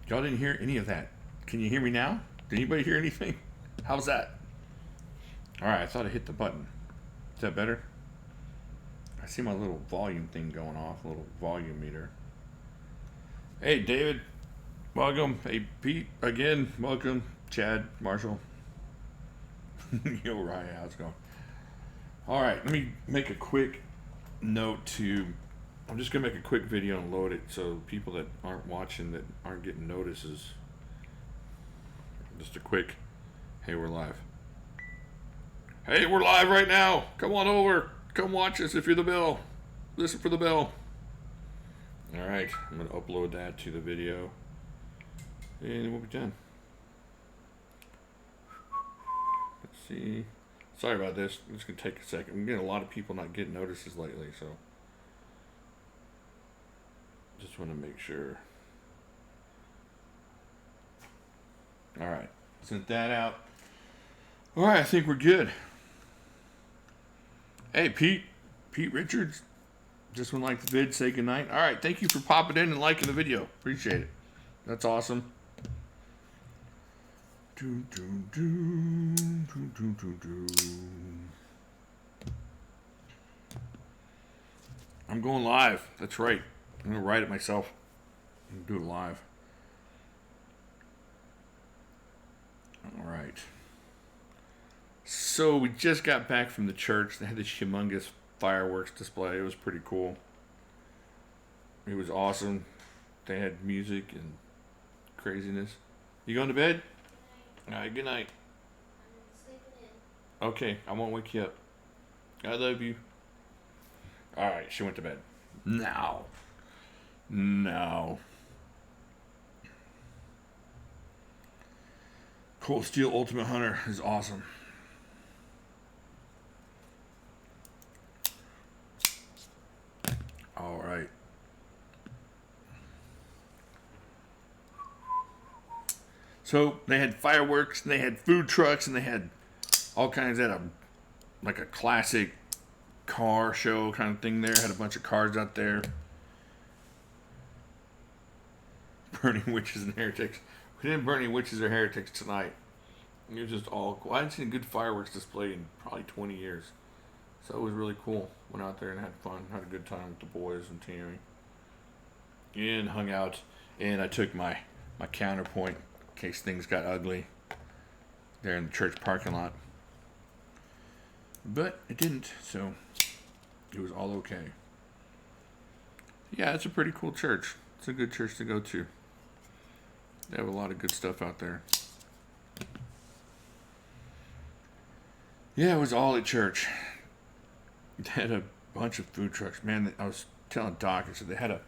Y'all didn't hear any of that. Can you hear me now? Did anybody hear anything? How's that? All right, I thought I hit the button. Is that better? I see my little volume thing going off, a little volume meter. Hey, David. Welcome. Hey, Pete. Again, welcome. Chad, Marshall. Yo, Ryan, how's it going? All right, let me make a quick note to. I'm just gonna make a quick video and load it so people that aren't watching, that aren't getting notices. Just a quick. Hey, we're live. Hey, we're live right now. Come on over. Come watch us if you're the bell. Listen for the bell. All right, I'm gonna upload that to the video, and we'll be done. Let's see. Sorry about this. It's gonna take a second. I'm getting a lot of people not getting notices lately, so just want to make sure. All right, sent that out. All right, I think we're good. Hey, Pete Richards. Just want to like the vid, say goodnight. All right, thank you for popping in and liking the video. Appreciate it. That's awesome. I'm going live. That's right. I'm going to write it myself and do it live. All right. So we just got back from the church. They had this humongous fireworks display. It was pretty cool. It was awesome. They had music and craziness. You going to bed? All right, good night. Okay, I won't wake you up. I love you. All right, she went to bed. Now. Cold Steel Ultimate Hunter is awesome. All right. So they had fireworks, and they had food trucks, and they had all kinds. They had like a classic car show kind of thing there. Had a bunch of cars out there. Burning witches and heretics. We didn't burn any witches or heretics tonight. It was just all cool. I hadn't seen a good fireworks display in probably 20 years. So it was really cool. Went out there and had fun. Had a good time with the boys and Tammy. And hung out. And I took my counterpoint in case things got ugly there in the church parking lot. But it didn't, so it was all okay. Yeah, it's a pretty cool church. It's a good church to go to. They have a lot of good stuff out there. Yeah, it was all at church. They had a bunch of food trucks. Man, I was telling Doc, I said they had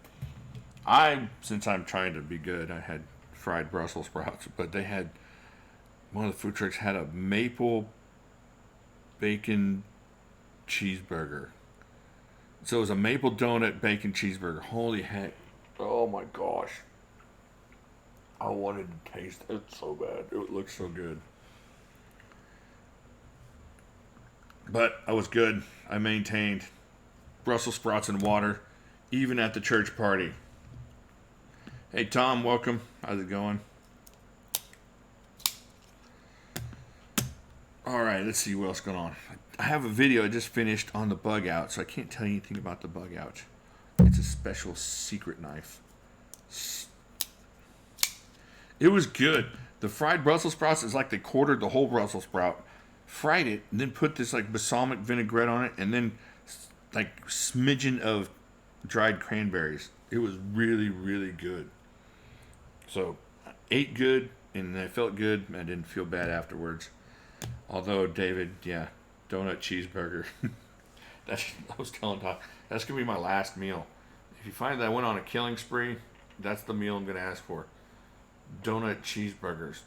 since I'm trying to be good, I had fried Brussels sprouts, but they had, one of the food trucks had a maple bacon cheeseburger. So it was a maple donut bacon cheeseburger. Holy heck. Oh my gosh. I wanted to taste it so bad. It looked so good. But I was good. I maintained Brussels sprouts and water, even at the church party. Hey, Tom, welcome. How's it going? All right, let's see what else going on. I have a video I just finished on the bug out, so I can't tell you anything about the bug out. It's a special secret knife. It was good. The fried Brussels sprouts is like they quartered the whole Brussels sprout, fried it, and then put this like balsamic vinaigrette on it, and then like smidgen of dried cranberries. It was really, really good. So, I ate good, and I felt good. I didn't feel bad afterwards. Although, David, yeah, donut cheeseburger. I was telling Doc, that's going to be my last meal. If you find that I went on a killing spree, that's the meal I'm going to ask for. Donut cheeseburgers.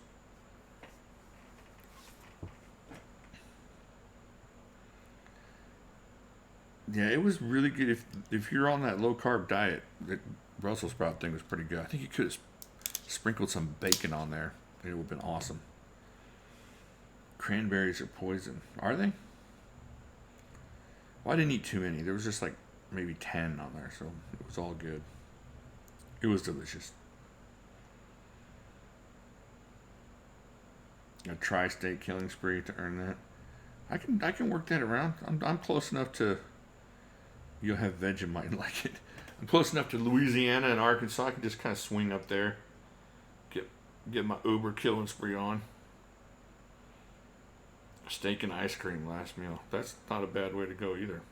Yeah, it was really good. If you're on that low carb diet, the Brussels sprout thing was pretty good. I think you could have sprinkled some bacon on there. It would have been awesome. Cranberries are poison. Are they? Well, I didn't eat too many. There was just like maybe 10 on there, so it was all good. It was delicious. A tri-state killing spree to earn that. I can work that around. I'm close enough to. You'll have Vegemite like it. I'm close enough to Louisiana and Arkansas. I can just kind of swing up there, get my Uber killing spree on. Steak and ice cream last meal. That's not a bad way to go either.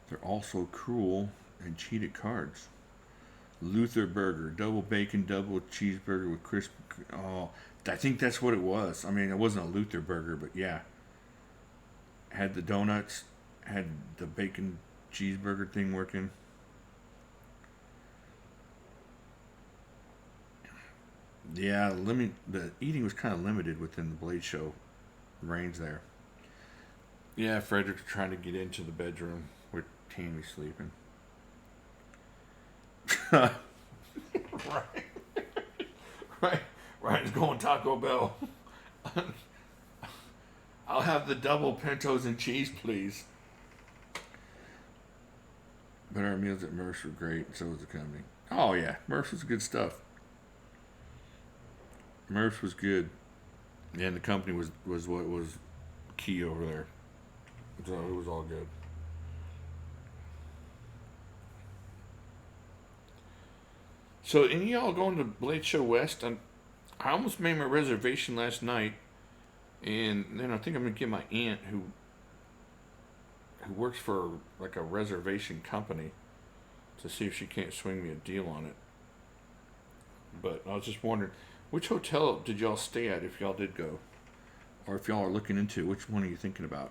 They're also cruel and cheat at cards. Luther Burger, double bacon, double cheeseburger with crisp. Oh, I think that's what it was. I mean, it wasn't a Luther Burger, but yeah. Had the donuts, had the bacon cheeseburger thing working. Yeah, the eating was kind of limited within the Blade Show range there. Yeah, Frederick's trying to get into the bedroom with Tammy sleeping. Right. Right. Ryan's going Taco Bell. I'll have the double pintos and cheese, please. But our meals at Murph's were great, and so was the company. Oh, yeah. Murph's was good stuff. Murph's was good. And the company was what was key over there. So it was all good. So, any of y'all going to Blade Show West? I almost made my reservation last night, and then I think I'm gonna get my aunt who works for like a reservation company to see if she can't swing me a deal on it. But I was just wondering, which hotel did y'all stay at if y'all did go, or if y'all are looking into which one are you thinking about?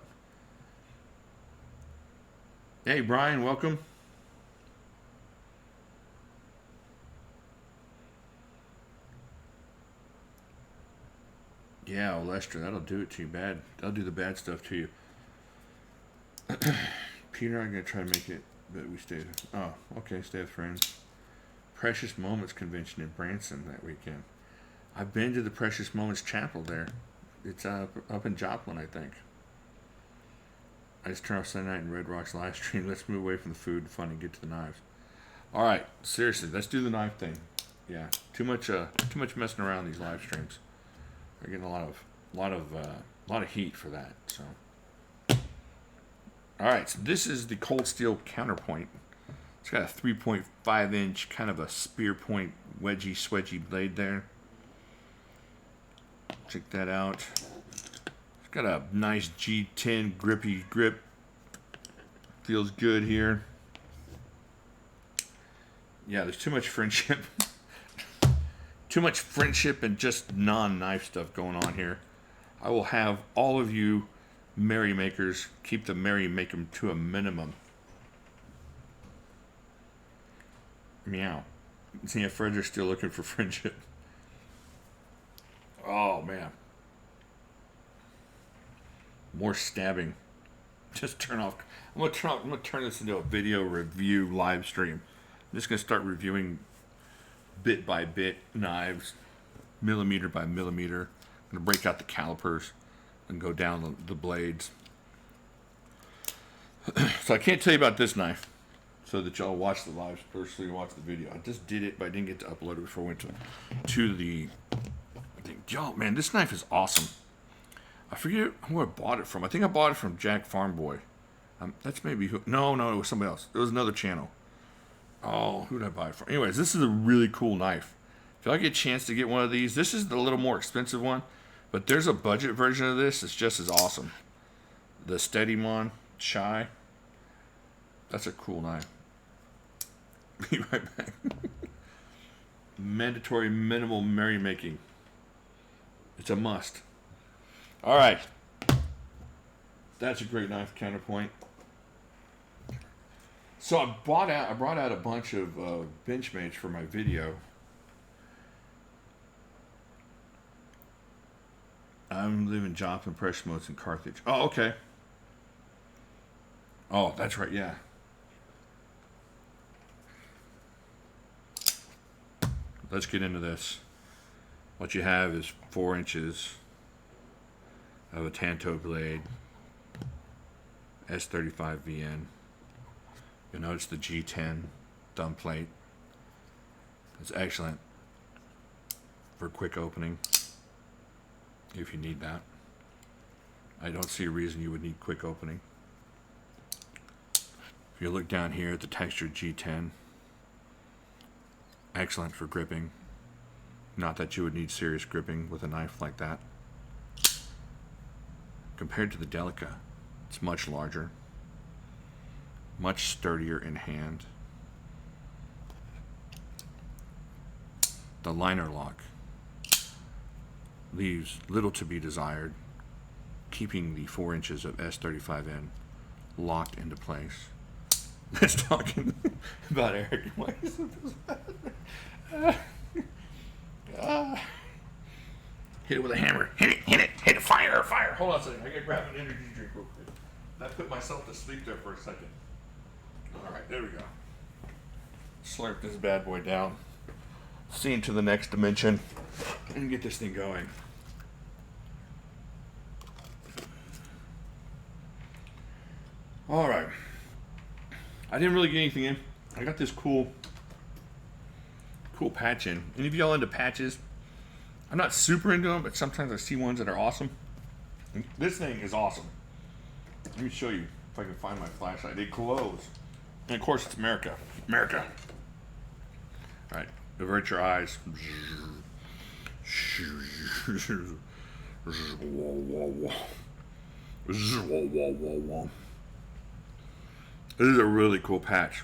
Hey Brian, welcome. Yeah, Lester, that'll do it to you bad. That'll do the bad stuff to you. Peter, I'm gonna try to make it that we stay. Oh, okay, stay with friends. Precious Moments convention in Branson that weekend. I've been to the Precious Moments Chapel there. It's up in Joplin, I think. I just turned off Sunday night in Red Rock's live stream. Let's move away from the food and fun and get to the knives. All right, seriously, let's do the knife thing. Yeah, too much messing around these live streams. They're getting a lot of heat for that. So, all right, so this is the Cold Steel Counterpoint. It's got a 3.5 inch kind of a spear point wedgy swedgy blade there. Check that out. It's got a nice G10 grippy grip. Feels good here. Yeah, there's too much friendship. Too much friendship and just non-knife stuff going on here. I will have all of you merrymakers keep the merrymaking to a minimum. Meow. See if Frederick's still looking for friendship. Oh man. More stabbing. Just turn off. I'm gonna turn this into a video review live stream. I'm just gonna start reviewing bit by bit knives, millimeter by millimeter. I'm gonna break out the calipers and go down the blades. So I can't tell you about this knife, so that y'all watch the live personally, watch the video. I just did it, but I didn't get to upload it before I went to the thing. Y'all, man, this knife is awesome. I forget who I bought it from. I think I bought it from Jack Farm Boy. That's maybe who. No, it was somebody else. It was another channel. Oh, who did I buy it from? Anyways, this is a really cool knife. If y'all get a chance to get one of these, this is the little more expensive one, but there's a budget version of this. It's just as awesome. The Steadymon Shy. That's a cool knife. Be right back. Mandatory minimal merrymaking. It's a must. All right. That's a great knife, Counterpoint. So I brought out a bunch of Benchmates for my video. I'm living Joplin, Precious Moments in Carthage. Oh, okay. Oh, that's right, yeah. Let's get into this. What you have is 4 inches of a Tanto blade, S35VN. You'll notice the G10 thumb plate. It's excellent for quick opening if you need that. I don't see a reason you would need quick opening. If you look down here at the textured G10, excellent for gripping. Not that you would need serious gripping with a knife like that. Compared to the Delica, it's much larger, much sturdier in hand. The liner lock leaves little to be desired, keeping the 4 inches of S35N locked into place. Let's talk about Eric. Why is this? Hit it with a hammer. Hit it, fire. Hold on a second. I gotta grab an energy drink real quick. I put myself to sleep there for a second. Alright, there we go. Slurp this bad boy down. See into the next dimension and get this thing going. Alright. I didn't really get anything in. I got this cool patch in. Any of y'all into patches? I'm not super into them, but sometimes I see ones that are awesome. And this thing is awesome. Let me show you if I can find my flashlight. It glows. And of course it's America. America. Alright, avert your eyes. This is a really cool patch.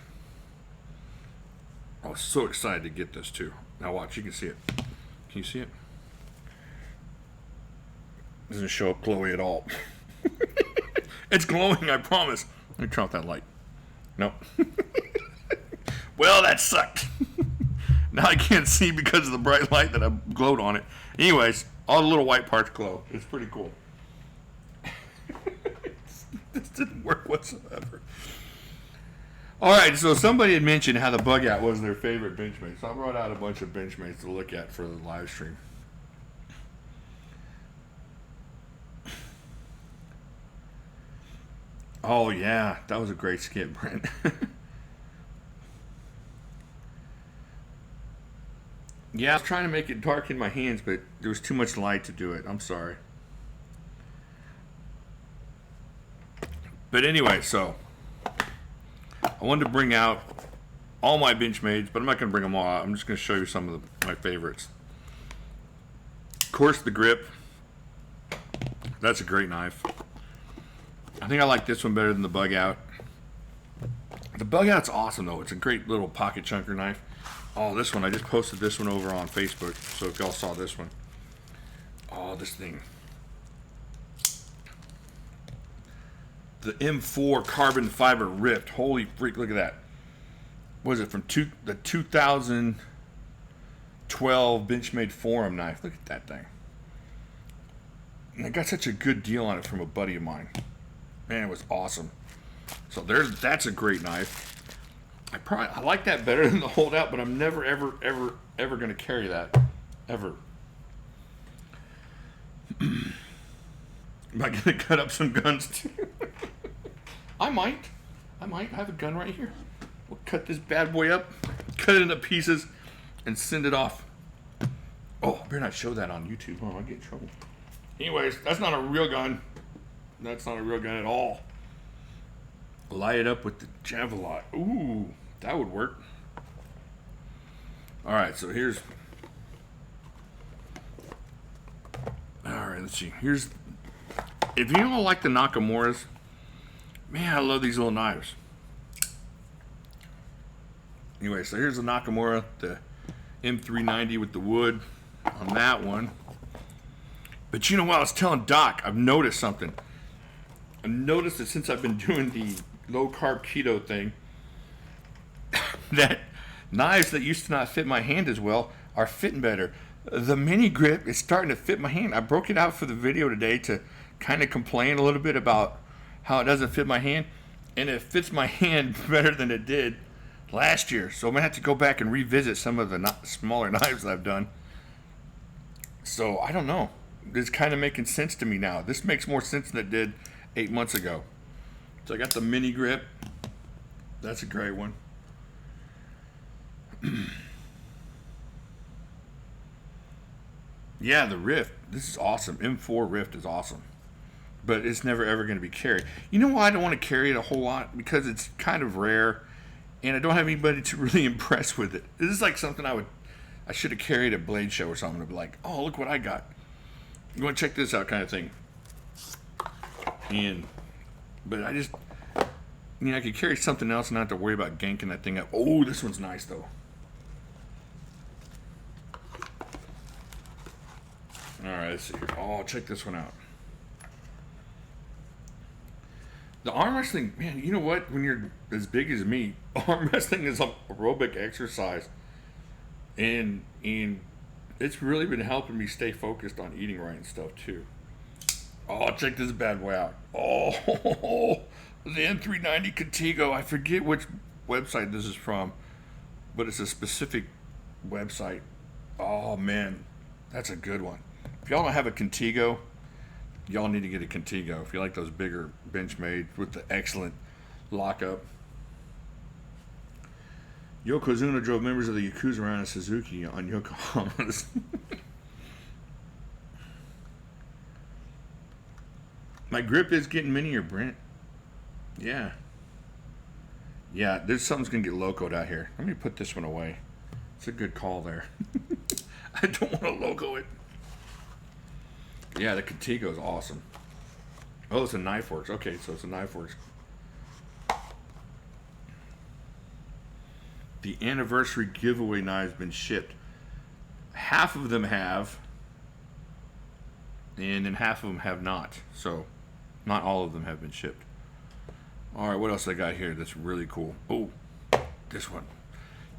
I was so excited to get this too. Now watch, you can see it. Can you see it? Doesn't show up glowy at all. It's glowing, I promise. Let me turn off that light. Nope. Well, that sucked. Now I can't see because of the bright light that I glowed on it. Anyways, all the little white parts glow. It's pretty cool. This didn't work whatsoever. Alright, so somebody had mentioned how the Bug Out was their favorite Benchmade. So I brought out a bunch of Benchmates to look at for the live stream. Oh yeah, that was a great skit, Brent. Yeah, I was trying to make it dark in my hands, but there was too much light to do it. I'm sorry. But anyway, so I wanted to bring out all my Benchmades, but I'm not going to bring them all out. I'm just going to show you some of my favorites. Of course, the grip. That's a great knife. I think I like this one better than the Bug Out. The Bug Out's awesome, though. It's a great little pocket chunker knife. Oh, this one. I just posted this one over on Facebook, so if y'all saw this one. Oh, this thing. The M4 carbon fiber ripped. Holy freak, look at that. What is it, from the 2012 Benchmade Forum knife. Look at that thing. And I got such a good deal on it from a buddy of mine. Man, it was awesome. So that's a great knife. I like that better than the Holdout, but I'm never, ever going to carry that. Ever. Am I going to cut up some guns too? I might have a gun right here. We'll cut this bad boy up, cut it into pieces, and send it off. Oh, I better not show that on YouTube. Oh, I'll get in trouble. Anyways, that's not a real gun. That's not a real gun at all. Light it up with the Javelot. Ooh, that would work. Alright, so here's... Alright, let's see. Here's... If you don't like the Nakamuras, man, I love these little knives. Anyway, so here's the Nakamura, the M390 with the wood on that one. But you know what? I was telling Doc, I've noticed something. I've noticed that since I've been doing the low-carb keto thing, that knives that used to not fit my hand as well are fitting better. The mini grip is starting to fit my hand. I broke it out for the video today to kind of complain a little bit about how it doesn't fit my hand, and it fits my hand better than it did last year. So I'm gonna have to go back and revisit some of the smaller knives I've done. So I don't know. It's kind of making sense to me now. This makes more sense than it did 8 months ago. So I got the mini grip. That's a great one. Yeah, the Rift. This is awesome. M4 Rift is awesome. But it's never ever going to be carried. You know why I don't want to carry it a whole lot? Because it's kind of rare, and I don't have anybody to really impress with it. This is like something I should have carried at Blade Show or something to be like, oh, look what I got. You want to check this out, kind of thing. But I just, I could carry something else and not have to worry about ganking that thing up. Oh, this one's nice though. All right, let's see here. Oh, check this one out. The arm wrestling, man, you know what? When you're as big as me, arm wrestling is a aerobic exercise. And it's really been helping me stay focused on eating right and stuff, too. Oh, check this bad boy out. Oh, the N390 Contigo. I forget which website this is from, but it's a specific website. Oh, man, that's a good one. If y'all don't have a Contigo, y'all need to get a Contigo. If you like those bigger Benchmade with the excellent lockup. Yokozuna drove members of the Yakuza around in Suzuki on Yokohama's. My grip is getting minier, Brent. Yeah. Yeah, there's something's going to get locoed out here. Let me put this one away. It's a good call there. I don't want to loco it. Yeah, the Contigo is awesome. Oh, it's a Knife Works. Okay, so it's a Knife Works. The anniversary giveaway knives been shipped. Half of them have, and then half of them have not. So, not all of them have been shipped. All right, what else I got here that's really cool? Oh, this one.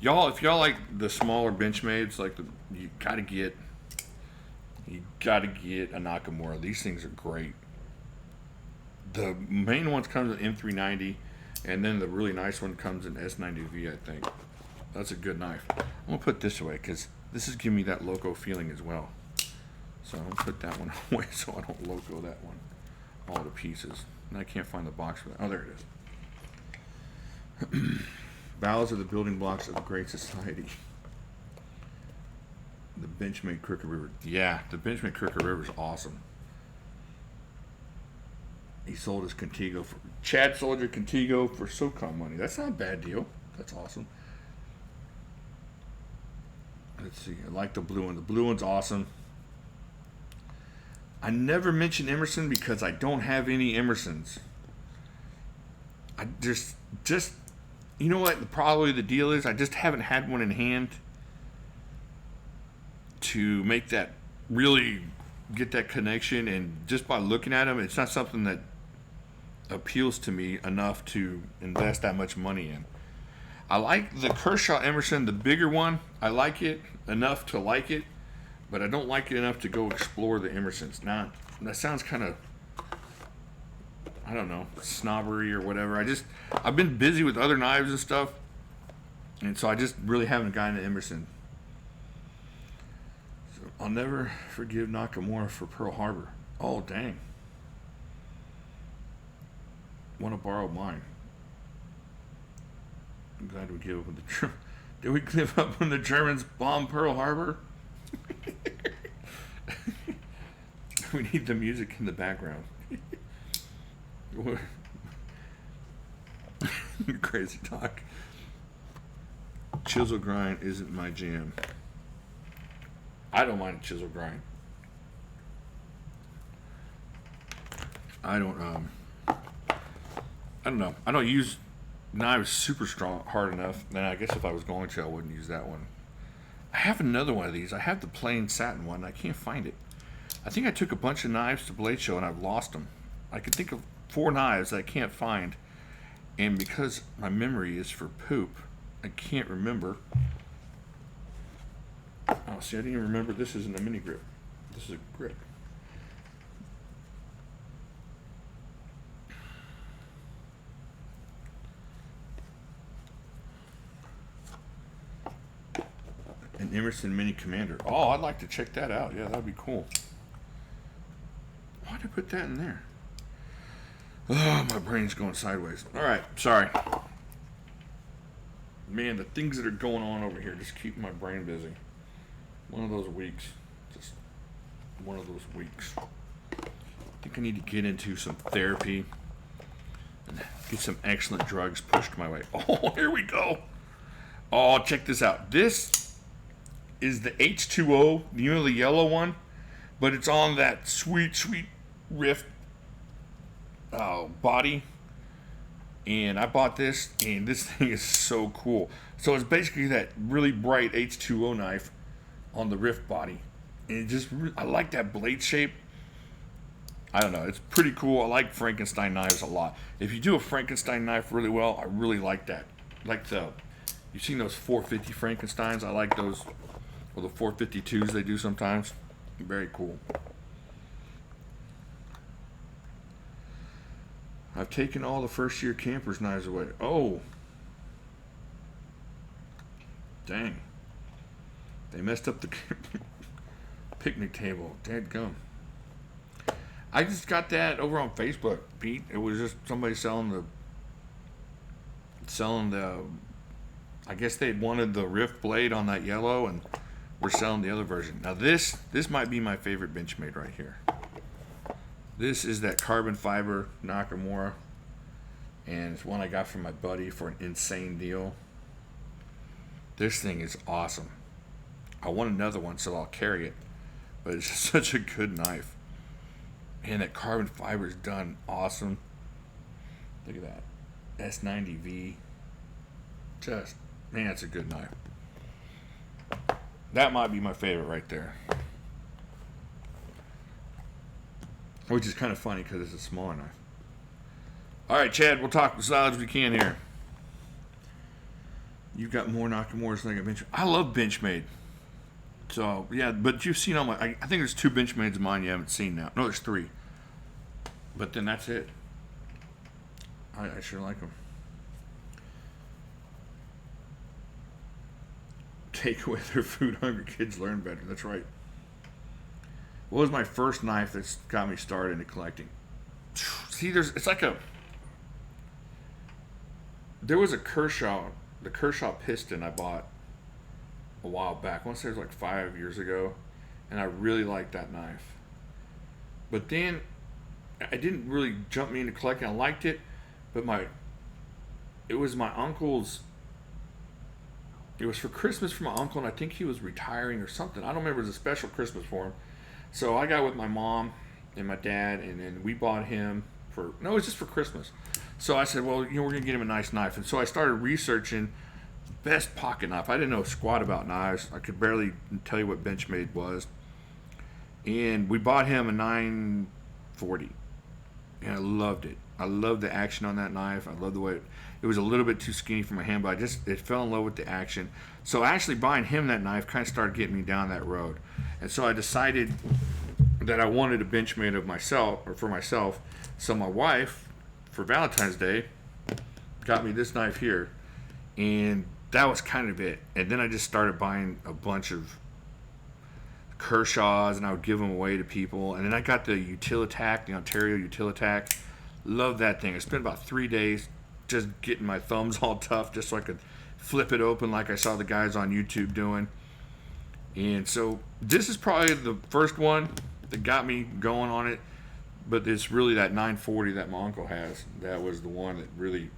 Y'all, if y'all like the smaller Benchmades, you gotta get a Nakamura. These things are great. The main ones comes in M390, and then the really nice one comes in S90V, I think. That's a good knife. I'm gonna put this away because this is giving me that loco feeling as well. So I'm gonna put that one away so I don't loco that one all to pieces. And I can't find the box for that. Oh, there it is. Ballads are the building blocks of a great society. The Benchmade Crooked River. Yeah, the Benchmade Crooked River is awesome. He sold his Contigo for Chad sold your Contigo for SOCOM money. That's not a bad deal. That's awesome. Let's see. I like the blue one. The blue one's awesome. I never mention Emerson because I don't have any Emersons. I just you know what? Probably the deal is I just haven't had one in hand to make that really get that connection, and just by looking at them, it's not something that appeals to me enough to invest that much money in. I like the Kershaw Emerson, the bigger one. I like it enough to like it, but I don't like it enough to go explore the Emersons. Now, that sounds kind of, I don't know, snobbery or whatever. I've been busy with other knives and stuff, and so I just really haven't gotten to Emerson. So I'll never forgive Nakamura for Pearl Harbor. Oh, dang. Want to borrow mine. I'm glad we give up with the Did we give up when the Germans bombed Pearl Harbor? We need the music in the background. Crazy talk. Chisel grind isn't my jam. I don't mind a chisel grind. I don't know. I don't use knives super strong, hard enough. Then I guess if I was going to, I wouldn't use that one. I have another one of these. I have the plain satin one. I can't find it. I think I took a bunch of knives to Blade Show and I've lost them. I could think of 4 knives that I can't find. And because my memory is for poop, I can't remember. Oh, see, I didn't even remember this isn't a mini grip. This is a grip. An Emerson Mini Commander. Oh, I'd like to check that out. Yeah, that'd be cool. Why did I put that in there? Oh, my brain's going sideways. All right, sorry. Man, the things that are going on over here just keep my brain busy. One of those weeks. Just one of those weeks. I think I need to get into some therapy and get some excellent drugs pushed my way. Oh, here we go. Oh, check this out. This is the H2O, you know, the yellow one, but it's on that sweet, sweet Rift body. And I bought this, and this thing is so cool. So it's basically that really bright H2O knife on the Rift body. And it just, I like that blade shape. I don't know, it's pretty cool. I like Frankenstein knives a lot. If you do a Frankenstein knife really well, I really like that. Like you've seen those 450 Frankensteins? I like those, or the 452s they do sometimes. Very cool. I've taken all the first year campers' knives away. Oh. Dang. They messed up the picnic table. Dadgum. I just got that over on Facebook, Pete. It was just somebody selling the I guess they wanted the Rift blade on that yellow, and we're selling the other version. Now this might be my favorite Benchmade right here. This is that carbon fiber Nakamura, and it's one I got from my buddy for an insane deal. This thing is awesome. I want another one, so I'll carry it, but it's just such a good knife. And that carbon fiber is done awesome. Look at that. S90V. Just, man, it's a good knife. That might be my favorite right there. Which is kind of funny because it's a smaller knife. All right, Chad, we'll talk as loud as we can here. You've got more Nakamuras than I got Benchmade. I love Benchmade. So, yeah, but you've seen all my... I think there's 2 Benchmades of mine you haven't seen now. No, there's 3. But then that's it. I sure like them. Take away their food. Hungry kids learn better. That's right. What was my first knife that's got me started into collecting? See, it's like there was a the Kershaw piston I bought a while back. I want to say it was like 5 years ago, and I really liked that knife. But then I didn't really jump me into collecting. I liked it, but it was my uncle's. It was for Christmas for my uncle, and I think he was retiring or something. I don't remember. It was a special Christmas for him. So I got with my mom and my dad, and then we bought him it was just for Christmas. So I said, well, we're going to get him a nice knife. And so I started researching best pocket knife. I didn't know squat about knives. I could barely tell you what Benchmade was. And we bought him a 940. And I loved it. I loved the action on that knife. I loved the way it was a little bit too skinny for my hand, but it fell in love with the action. So actually buying him that knife kind of started getting me down that road. And so I decided that I wanted a Benchmade for myself. So my wife, for Valentine's Day, got me this knife here. And that was kind of it. And then I just started buying a bunch of Kershaws, and I would give them away to people. And then I got the Utilitac, the Ontario Utilitac. Love that thing. I spent about 3 days just getting my thumbs all tough just so I could flip it open like I saw the guys on YouTube doing. And so this is probably the first one that got me going on it, but it's really that 940 that my uncle has. That was the one that really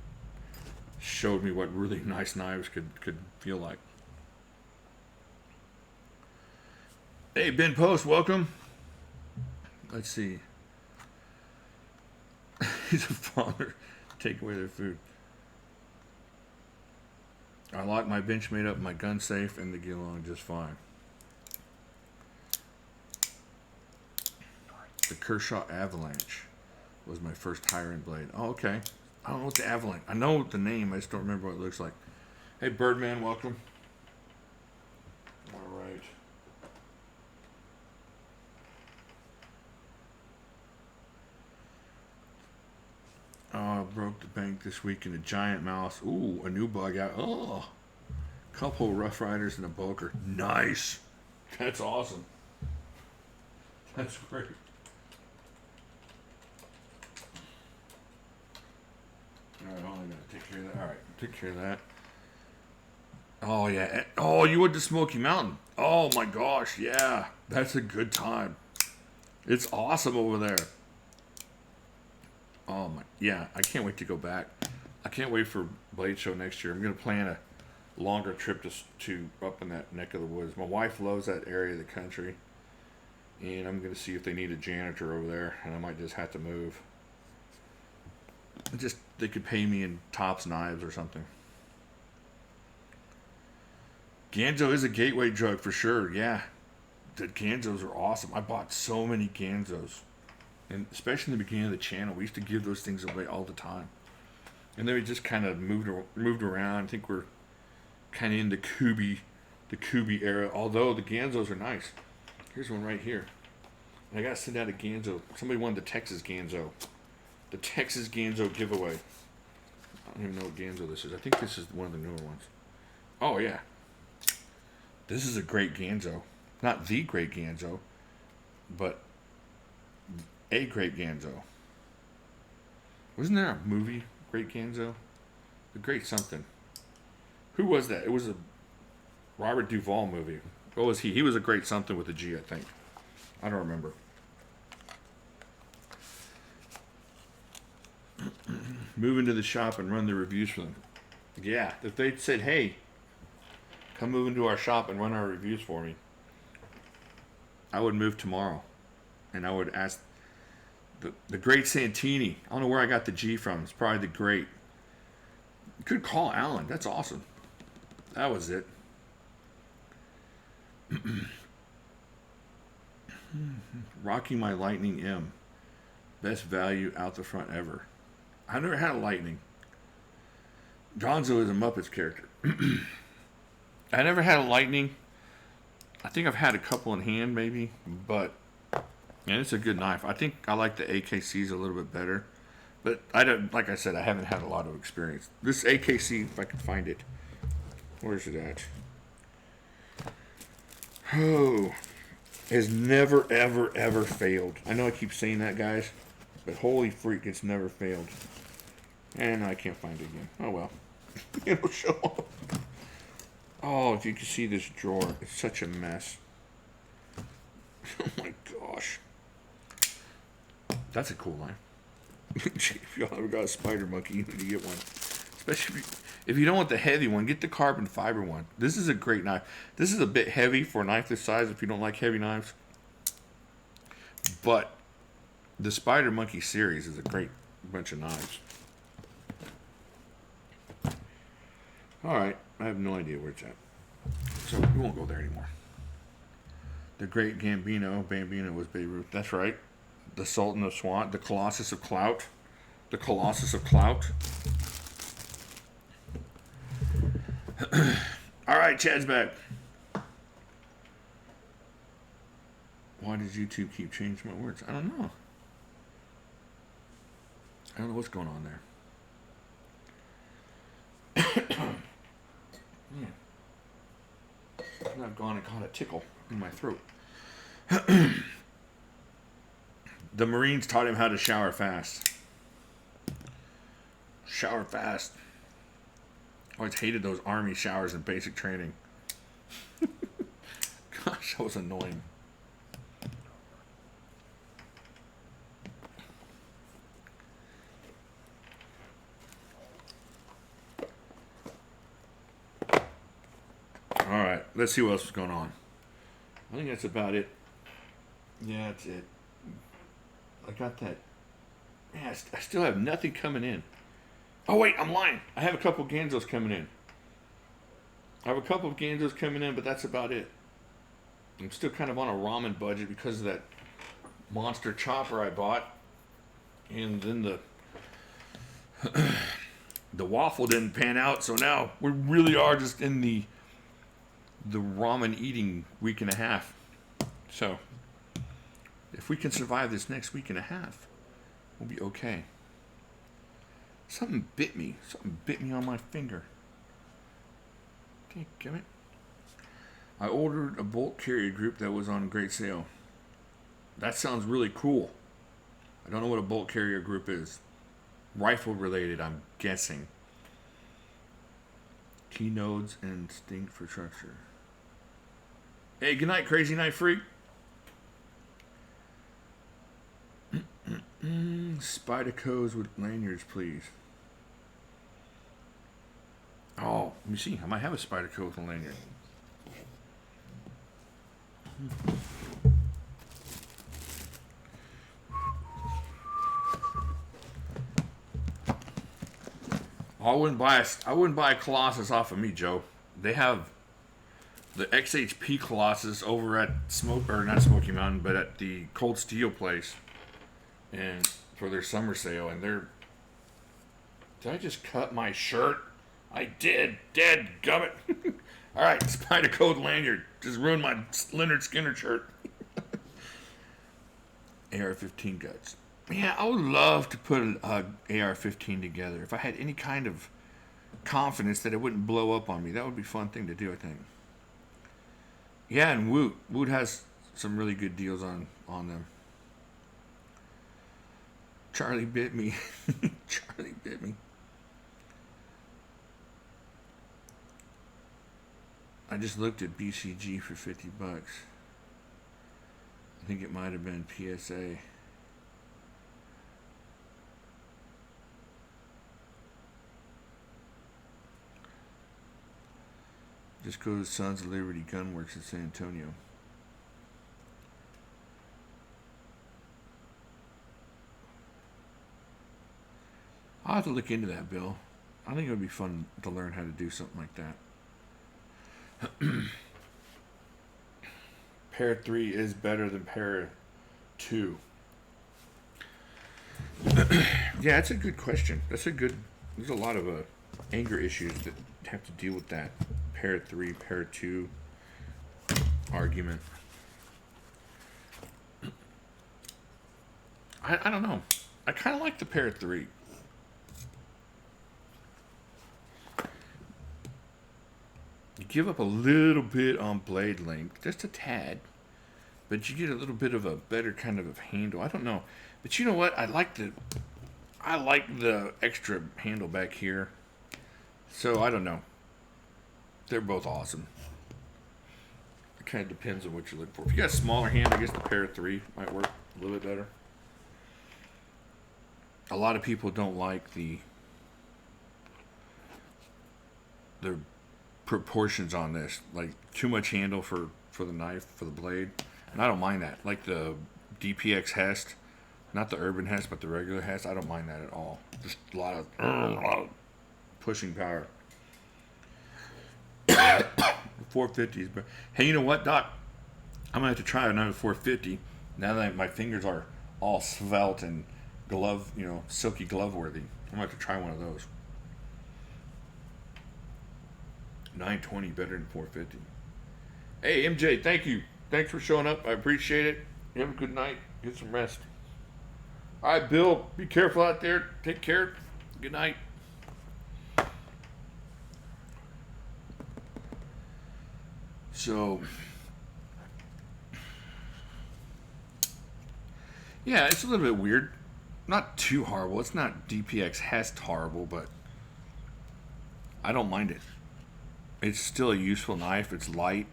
showed me what really nice knives could feel like. Hey, Ben Post, welcome. Let's see. He's a father. Take away their food. I lock my Benchmade up in my gun safe, and they get along just fine. The Kershaw Avalanche was my first higher-end blade. Oh, okay. I don't know what the Avalanche... I know the name, I just don't remember what it looks like. Hey, Birdman, welcome. All right. Oh, I broke the bank this week in a giant mouse. Ooh, a new bug out. Oh, couple Rough Riders and a Boker. Nice. That's awesome. That's great. All right, I'm gonna take care of that. All right, take care of that. Oh yeah. Oh, you went to Smoky Mountain. Oh my gosh, yeah. That's a good time. It's awesome over there. Oh my, yeah. I can't wait to go back. I can't wait for Blade Show next year. I'm gonna plan a longer trip to up in that neck of the woods. My wife loves that area of the country, and I'm gonna see if they need a janitor over there, and I might just have to move. Just they could pay me in Tops knives or something. Ganzo is a gateway drug for sure. Yeah, the Ganzos are awesome. I bought so many Ganzos, and especially in the beginning of the channel, we used to give those things away all the time. And then we just kind of moved around. I think we're kind of in the Kubi era. Although the Ganzos are nice. Here's one right here. And I gotta send out a Ganzo. Somebody wanted the Texas Ganzo. The Texas Ganzo giveaway. I don't even know what Ganzo this is. I think this is one of the newer ones. Oh yeah. This is a great Ganzo. Not the great Ganzo, but a great Ganzo. Wasn't there a movie, Great Ganzo? The Great Something. Who was that? It was a Robert Duvall movie. What was he? He was a Great Something with a G, I think. I don't remember. Move into the shop and run the reviews for them. Yeah, if they said, hey, come move into our shop and run our reviews for me, I would move tomorrow. And I would ask the Great Santini. I don't know where I got the G from. It's probably the Great. You could call Alan. That's awesome. That was it. Rocky My Lightning M. Best value out the front ever. I never had a Lightning. Gonzo is a Muppets character. I never had a Lightning. I think I've had a couple in hand, maybe, but and it's a good knife. I think I like the AKCs a little bit better, but I don't. Like I said, I haven't had a lot of experience. This AKC, if I can find it, where's it at? Oh, has never, ever, ever failed. I know I keep saying that, guys, but holy freak, it's never failed. And I can't find it again. Oh well, it'll show up. Oh, if you can see this drawer, it's such a mess. Oh my gosh. That's a cool line. If y'all ever got a spider monkey, you need to get one. Especially if you don't want the heavy one, get the carbon fiber one. This is a great knife. This is a bit heavy for a knife this size if you don't like heavy knives. But the Spider Monkey series is a great bunch of knives. Alright, I have no idea where it's at. So we won't go there anymore. The Great Gambino. Bambino was Babe Ruth. That's right. The Sultan of Swat. The Colossus of Clout. The Colossus of Clout. Alright, Chad's back. Why does YouTube keep changing my words? I don't know. I don't know what's going on there. Yeah. I've gone and caught a tickle in my throat. The Marines taught him how to shower fast. Shower fast. I always hated those Army showers in basic training. Gosh, that was annoying. Alright, let's see what else is going on. I think that's about it. Yeah, that's it. I got that. Man, I still have nothing coming in. Oh, wait, I'm lying. I have a couple of Ganzos coming in. I have a couple of Ganzos coming in, but that's about it. I'm still kind of on a ramen budget because of that monster chopper I bought. And then the waffle didn't pan out, so now we really are just in the ramen eating week and a half. So, if we can survive this next week and a half, we'll be okay. Something bit me. Something bit me on my finger. Okay, give it. I ordered a bolt carrier group that was on great sale. That sounds really cool. I don't know what a bolt carrier group is. Rifle related, I'm guessing. Key nodes and distinct for structure. Hey, good night, Crazy Night Freak. Spydercos with lanyards, please. Oh, let me see. I might have a Spyderco with a lanyard. I wouldn't buy a Colossus off of me, Joe. They have the XHP Colossus over at not Smoky Mountain, but at the Cold Steel place, and for their summer sale. And they're. Did I just cut my shirt? I did. Dead gummit. All right, Spyderco lanyard. Just ruined my Leonard Skinner shirt. AR-15 guts. Yeah, I would love to put an AR-15 together. If I had any kind of confidence that it wouldn't blow up on me, that would be a fun thing to do, I think. Yeah, and Woot. Woot has some really good deals on them. Charlie bit me. Charlie bit me. I just looked at BCG for $50. I think it might have been PSA. Just go to Sons of Liberty Gunworks in San Antonio. I'll have to look into that, Bill. I think it would be fun to learn how to do something like that. Pair 3 is better than Pair 2. Yeah, that's a good question. There's a lot of anger issues that have to deal with that Pair 3, Pair 2 argument. I don't know. I kind of like the Pair 3. You give up a little bit on blade length, just a tad, but you get a little bit of a better kind of handle. I don't know, but you know what? I like the extra handle back here. So I don't know. They're both awesome. It kind of depends on what you look for. If you got a smaller hand, I guess the Pair 3 might work a little bit better. A lot of people don't like the proportions on this, like too much handle for the knife, for the blade, and I don't mind that. Like the DPX Hest, not the Urban Hest, but the regular Hest, I don't mind that at all. Just a lot of pushing power. 450s, but hey, you know what, Doc? I'm gonna have to try another 450 now that my fingers are all svelte and glove, silky glove worthy. I'm gonna have to try one of those. 920 better than 450. Hey, MJ, thank you. Thanks for showing up. I appreciate it. You have a good night. Get some rest. All right, Bill, be careful out there. Take care. Good night. So, yeah, it's a little bit weird. Not too horrible. It's not DPX Hest horrible, but I don't mind it. It's still a useful knife. It's light.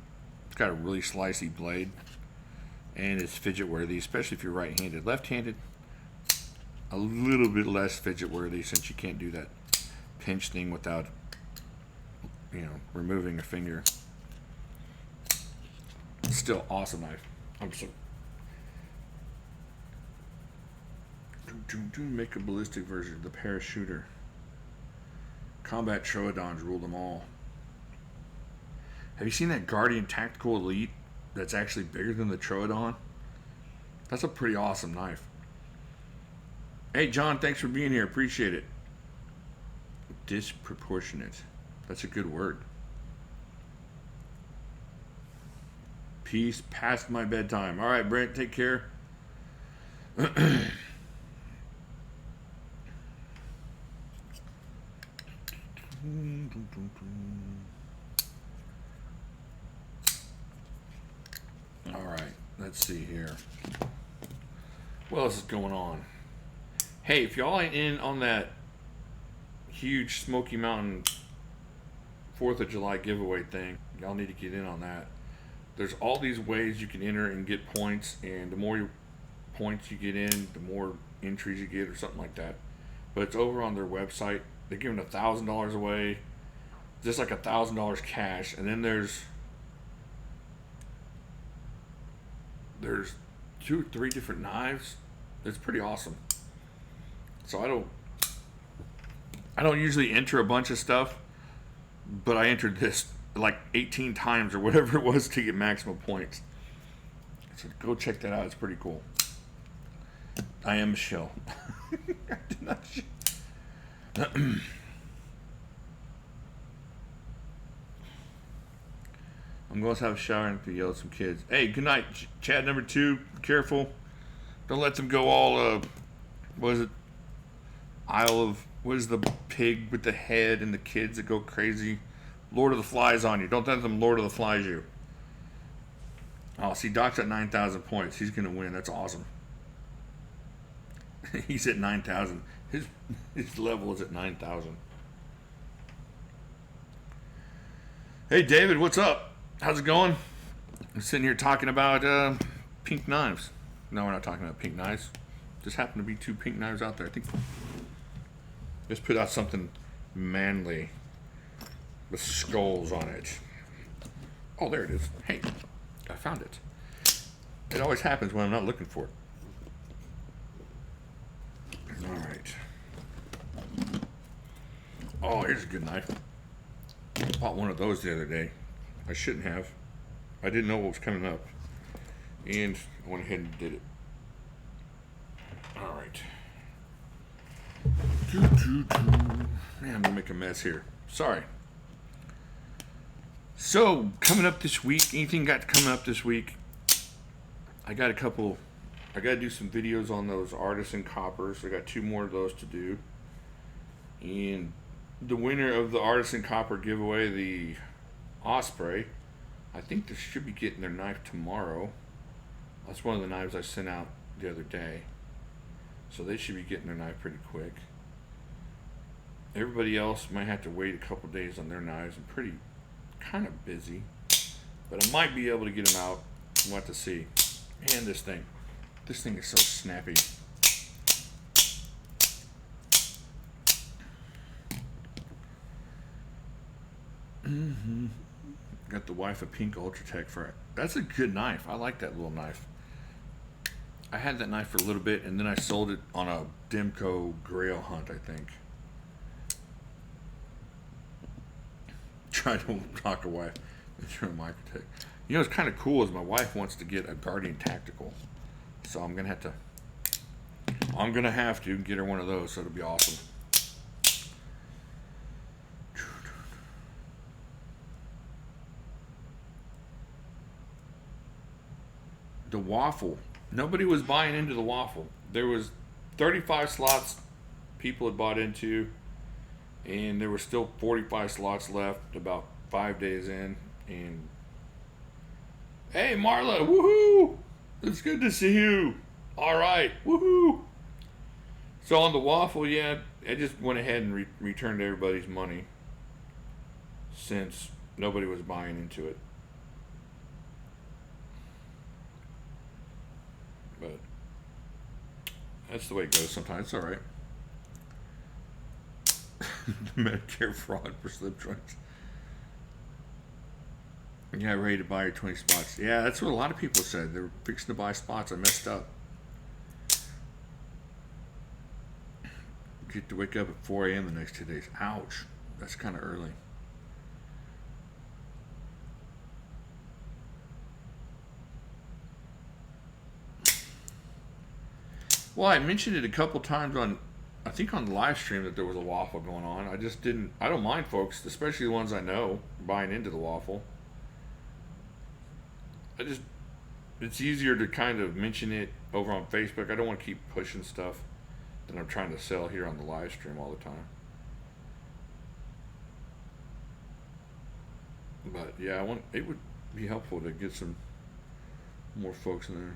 It's got a really slicey blade. And it's fidget worthy, especially if you're right-handed. Left-handed, a little bit less fidget worthy since you can't do that pinch thing without, removing a finger. Still awesome knife. Make a ballistic version of the parachuter. Combat Troodons rule them all. Have you seen that Guardian Tactical Elite that's actually bigger than the Troodon? That's a pretty awesome knife. Hey, John, thanks for being here. Appreciate it. Disproportionate. That's a good word. Peace past my bedtime. All right, Brent, take care. All right, let's see here. What else is going on? Hey, if y'all ain't in on that huge Smoky Mountain 4th of July giveaway thing, y'all need to get in on that. There's all these ways you can enter and get points, and the more points you get in, the more entries you get, or something like that. But it's over on their website. They're giving $1,000 away, just like $1,000 cash, and then there's 2 or 3 different knives. It's pretty awesome. So I don't usually enter a bunch of stuff, but I entered this like 18 times or whatever it was to get maximum points. So go check that out. It's pretty cool. I am Michelle. I did not. I'm going to have a shower and yell at some kids. Hey, good night, Chad number 2. Careful. Don't let them go all, what is it? What is the pig with the head and the kids that go crazy? Lord of the Flies on you. Don't let them Lord of the Flies you. Oh, see, Doc's at 9,000 points. He's going to win. That's awesome. He's at 9,000. His level is at 9,000. Hey, David, what's up? How's it going? I'm sitting here talking about pink knives. No, we're not talking about pink knives. Just happen to be 2 pink knives out there. I think just put out something manly with skulls on it. Oh, there it is. Hey, I found it. It always happens when I'm not looking for it. All right. Oh, here's a good knife. I bought one of those the other day. I shouldn't have. I didn't know what was coming up. And I went ahead and did it. All right. Man, I'm going to make a mess here. Sorry. So, coming up this week, anything got coming up this week? I got to do some videos on those artisan coppers. I got 2 more of those to do. And the winner of the artisan copper giveaway, the Osprey, I think they should be getting their knife tomorrow. That's one of the knives I sent out the other day. So they should be getting their knife pretty quick. Everybody else might have to wait a couple days on their knives. I'm kind of busy. But I might be able to get them out. We'll have to see. Man, this thing is so snappy. Got the wife a pink Ultratech for it. That's a good knife. I like that little knife. I had that knife for a little bit, and then I sold it on a Demco Grail hunt, I think. Try to talk a wife into a Microtech. You know what's kind of cool is my wife wants to get a Guardian Tactical, so I'm gonna have to get her one of those. So it'll be awesome. The waffle. Nobody was buying into the waffle. There was 35 slots people had bought into, and there were still 45 slots left about 5 days in. And hey, Marla, woohoo! It's good to see you. All right, woohoo! So on the waffle, yeah, I just went ahead and returned everybody's money since nobody was buying into it. But that's the way it goes sometimes. It's all right. Medicare fraud for slip joints. Yeah, ready to buy your 20 spots. Yeah, that's what a lot of people said. They were fixing to buy spots. I messed up. Get to wake up at 4 a.m. the next 2 days. Ouch. That's kind of early. Well, I mentioned it a couple times I think on the live stream that there was a waffle going on. I don't mind folks, especially the ones I know, buying into the waffle. It's easier to kind of mention it over on Facebook. I don't want to keep pushing stuff that I'm trying to sell here on the live stream all the time. But yeah, it would be helpful to get some more folks in there.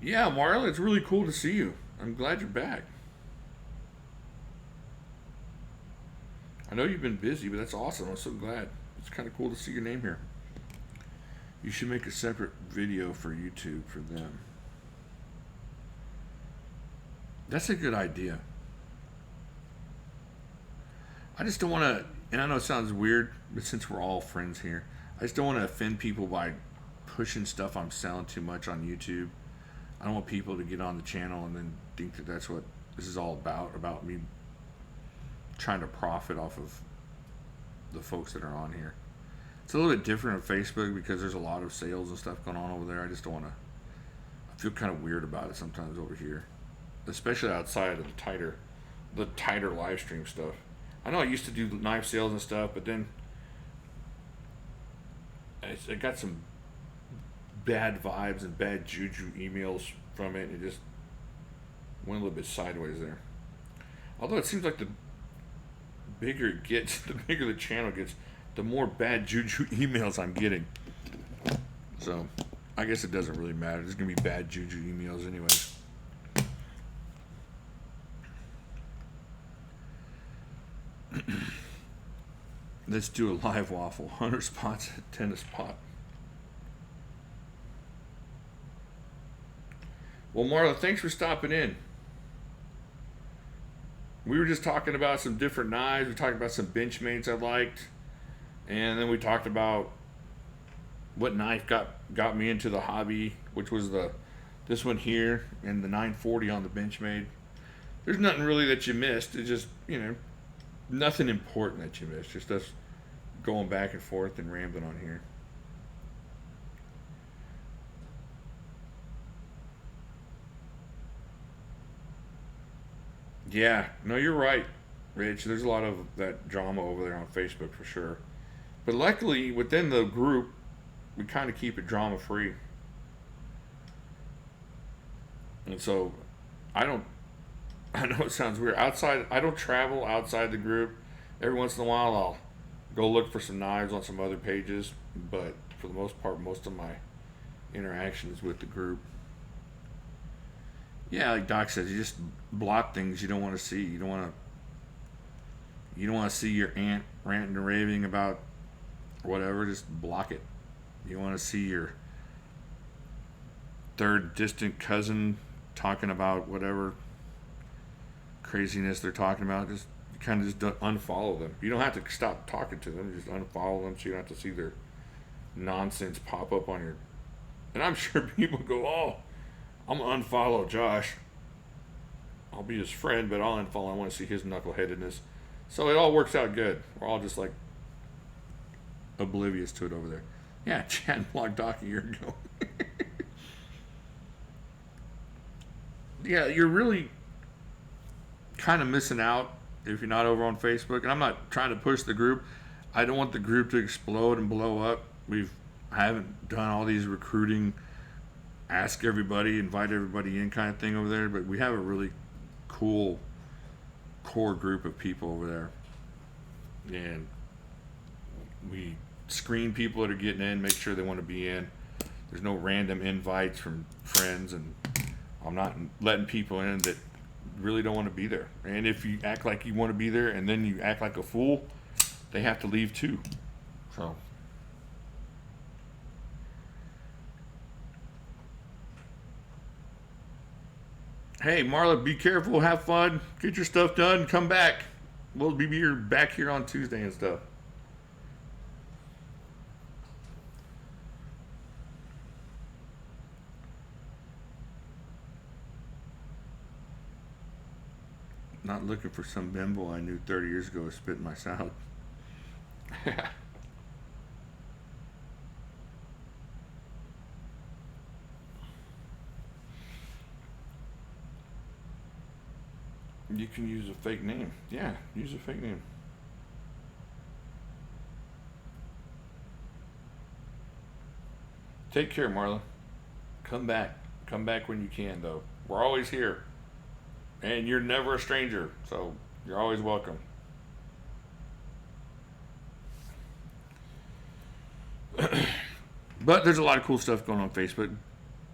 Yeah, Marla, it's really cool to see you. I'm glad you're back. I know you've been busy, but that's awesome. I'm so glad. It's kind of cool to see your name here. You should make a separate video for YouTube for them. That's a good idea. I just don't want to, and I know it sounds weird, but since we're all friends here, I just don't want to offend people by pushing stuff I'm selling too much on YouTube. I don't want people to get on the channel and then think that that's what this is all about me trying to profit off of the folks that are on here. It's a little bit different on Facebook because there's a lot of sales and stuff going on over there. I just don't want to, I feel kind of weird about it sometimes over here, especially outside of the tighter live stream stuff. I know I used to do knife sales and stuff, but then I got some bad vibes and bad juju emails from it, and it just went a little bit sideways there. Although it seems like the bigger it gets, the bigger the channel gets, the more bad juju emails I'm getting. So I guess it doesn't really matter. There's gonna be bad juju emails anyways. Let's do a live waffle. 100 spots at tennis pot. Well, Marla, thanks for stopping in. We were just talking about some different knives. We talked about some Benchmates I liked. And then we talked about what knife got me into the hobby, which was this one here and the 940 on the Benchmade. There's nothing really that you missed. It's just, nothing important that you missed. Just us going back and forth and rambling on here. Yeah, no, you're right, Rich. There's a lot of that drama over there on Facebook for sure. But luckily, within the group, we kind of keep it drama free. And so, I don't, I know it sounds weird. I don't travel outside the group. Every once in a while, I'll go look for some knives on some other pages. But for the most part, most of my interaction is with the group. Yeah, like Doc says, you just block things you don't want to see. You don't want to see your aunt ranting and raving about whatever. Just block it. You want to see your third distant cousin talking about whatever craziness they're talking about. Just kind of just unfollow them. You don't have to stop talking to them. Just unfollow them so you don't have to see their nonsense pop up on your. And I'm sure people go, "Oh, I'm gonna unfollow Josh. I'll be his friend, but I'll unfollow. I want to see his knuckleheadedness." So it all works out good. We're all just like oblivious to it over there. Yeah, Chad blocked Doc a year ago. Yeah, you're really kind of missing out if you're not over on Facebook. And I'm not trying to push the group. I don't want the group to explode and blow up. I haven't done all these recruiting, ask everybody, invite everybody in kind of thing over there. But we have a really cool core group of people over there. And we screen people that are getting in, make sure they want to be in. There's no random invites from friends, and I'm not letting people in that really don't want to be there. And if you act like you want to be there and then you act like a fool, they have to leave too. So hey, Marla, be careful, have fun, get your stuff done, come back. We'll be back here on Tuesday and stuff. Not looking for some bimbo I knew 30 years ago was spitting my salad. You can use a fake name. Yeah, use a fake name. Take care, Marla. Come back. Come back when you can, though. We're always here. And you're never a stranger, so you're always welcome. But there's a lot of cool stuff going on Facebook.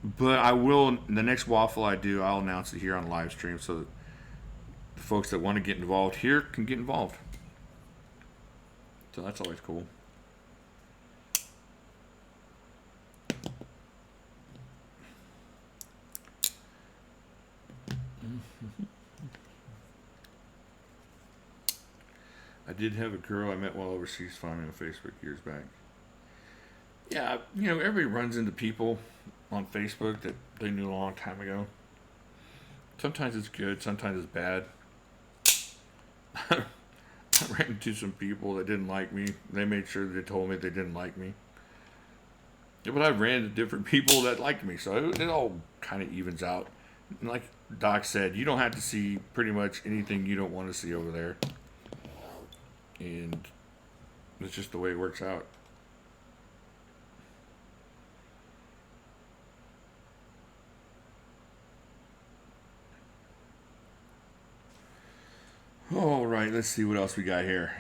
But I will, the next waffle I do, I'll announce it here on live stream so that the folks that want to get involved here can get involved. So that's always cool. I did have a girl I met while overseas found me on Facebook years back. Yeah, everybody runs into people on Facebook that they knew a long time ago. Sometimes it's good, sometimes it's bad. I ran into some people that didn't like me. They made sure they told me they didn't like me. Yeah, but I ran into different people that liked me, so it all kind of evens out. And like Doc said, you don't have to see pretty much anything you don't want to see over there. And it's just the way it works out. All right, let's see what else we got here.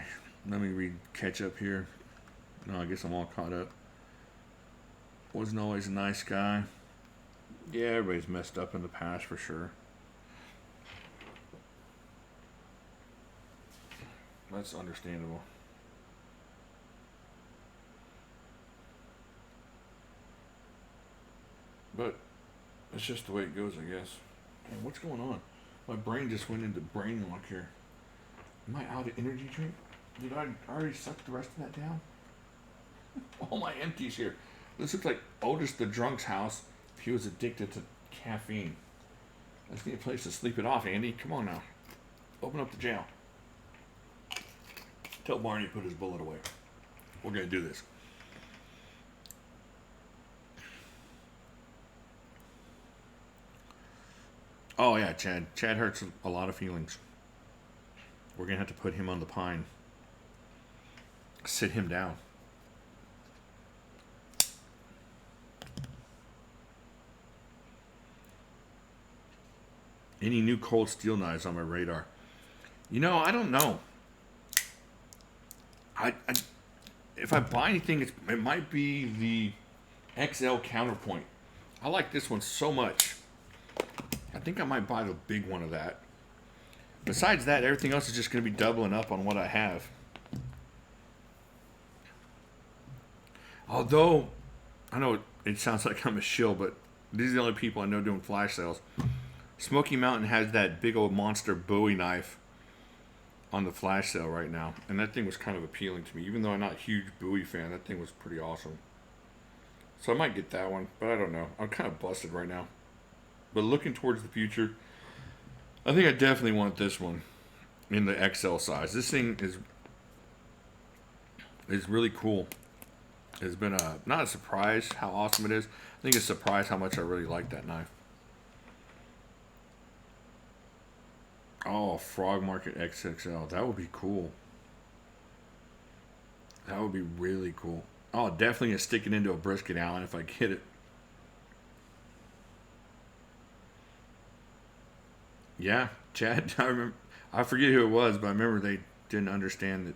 Let me catch up here. No, I guess I'm all caught up. Wasn't always a nice guy. Yeah, everybody's messed up in the past for sure. That's understandable. But it's just the way it goes, I guess. Man, what's going on? My brain just went into brain lock here. Am I out of energy drink? Did I already suck the rest of that down? All my empties here. This looks like Otis the drunk's house if he was addicted to caffeine. I just need a place to sleep it off, Andy. Come on now. Open up the jail. Tell Barney to put his bullet away. We're going to do this. Oh, yeah, Chad. Chad hurts a lot of feelings. We're going to have to put him on the pine. Sit him down. Any new cold steel knives on my radar? I don't know. I if I buy anything, it might be the XL counterpoint. I like this one so much. I think I might buy the big one of that. Besides that, everything else is just going to be doubling up on what I have. Although, I know it sounds like I'm a shill, but these are the only people I know doing flash sales. Smoky Mountain has that big old monster Bowie knife on the flash sale right now. And that thing was kind of appealing to me. Even though I'm not a huge Bowie fan, that thing was pretty awesome. So I might get that one, but I don't know. I'm kind of busted right now. But looking towards the future, I think I definitely want this one in the XL size. This thing is really cool. It's been not a surprise how awesome it is. I think it's a surprise how much I really like that knife. Oh, Frog Market XXL. That would be cool. That would be really cool. Oh, definitely gonna stick it into a brisket, Allen, if I get it. Yeah, Chad. I remember. I forget who it was, but I remember they didn't understand that.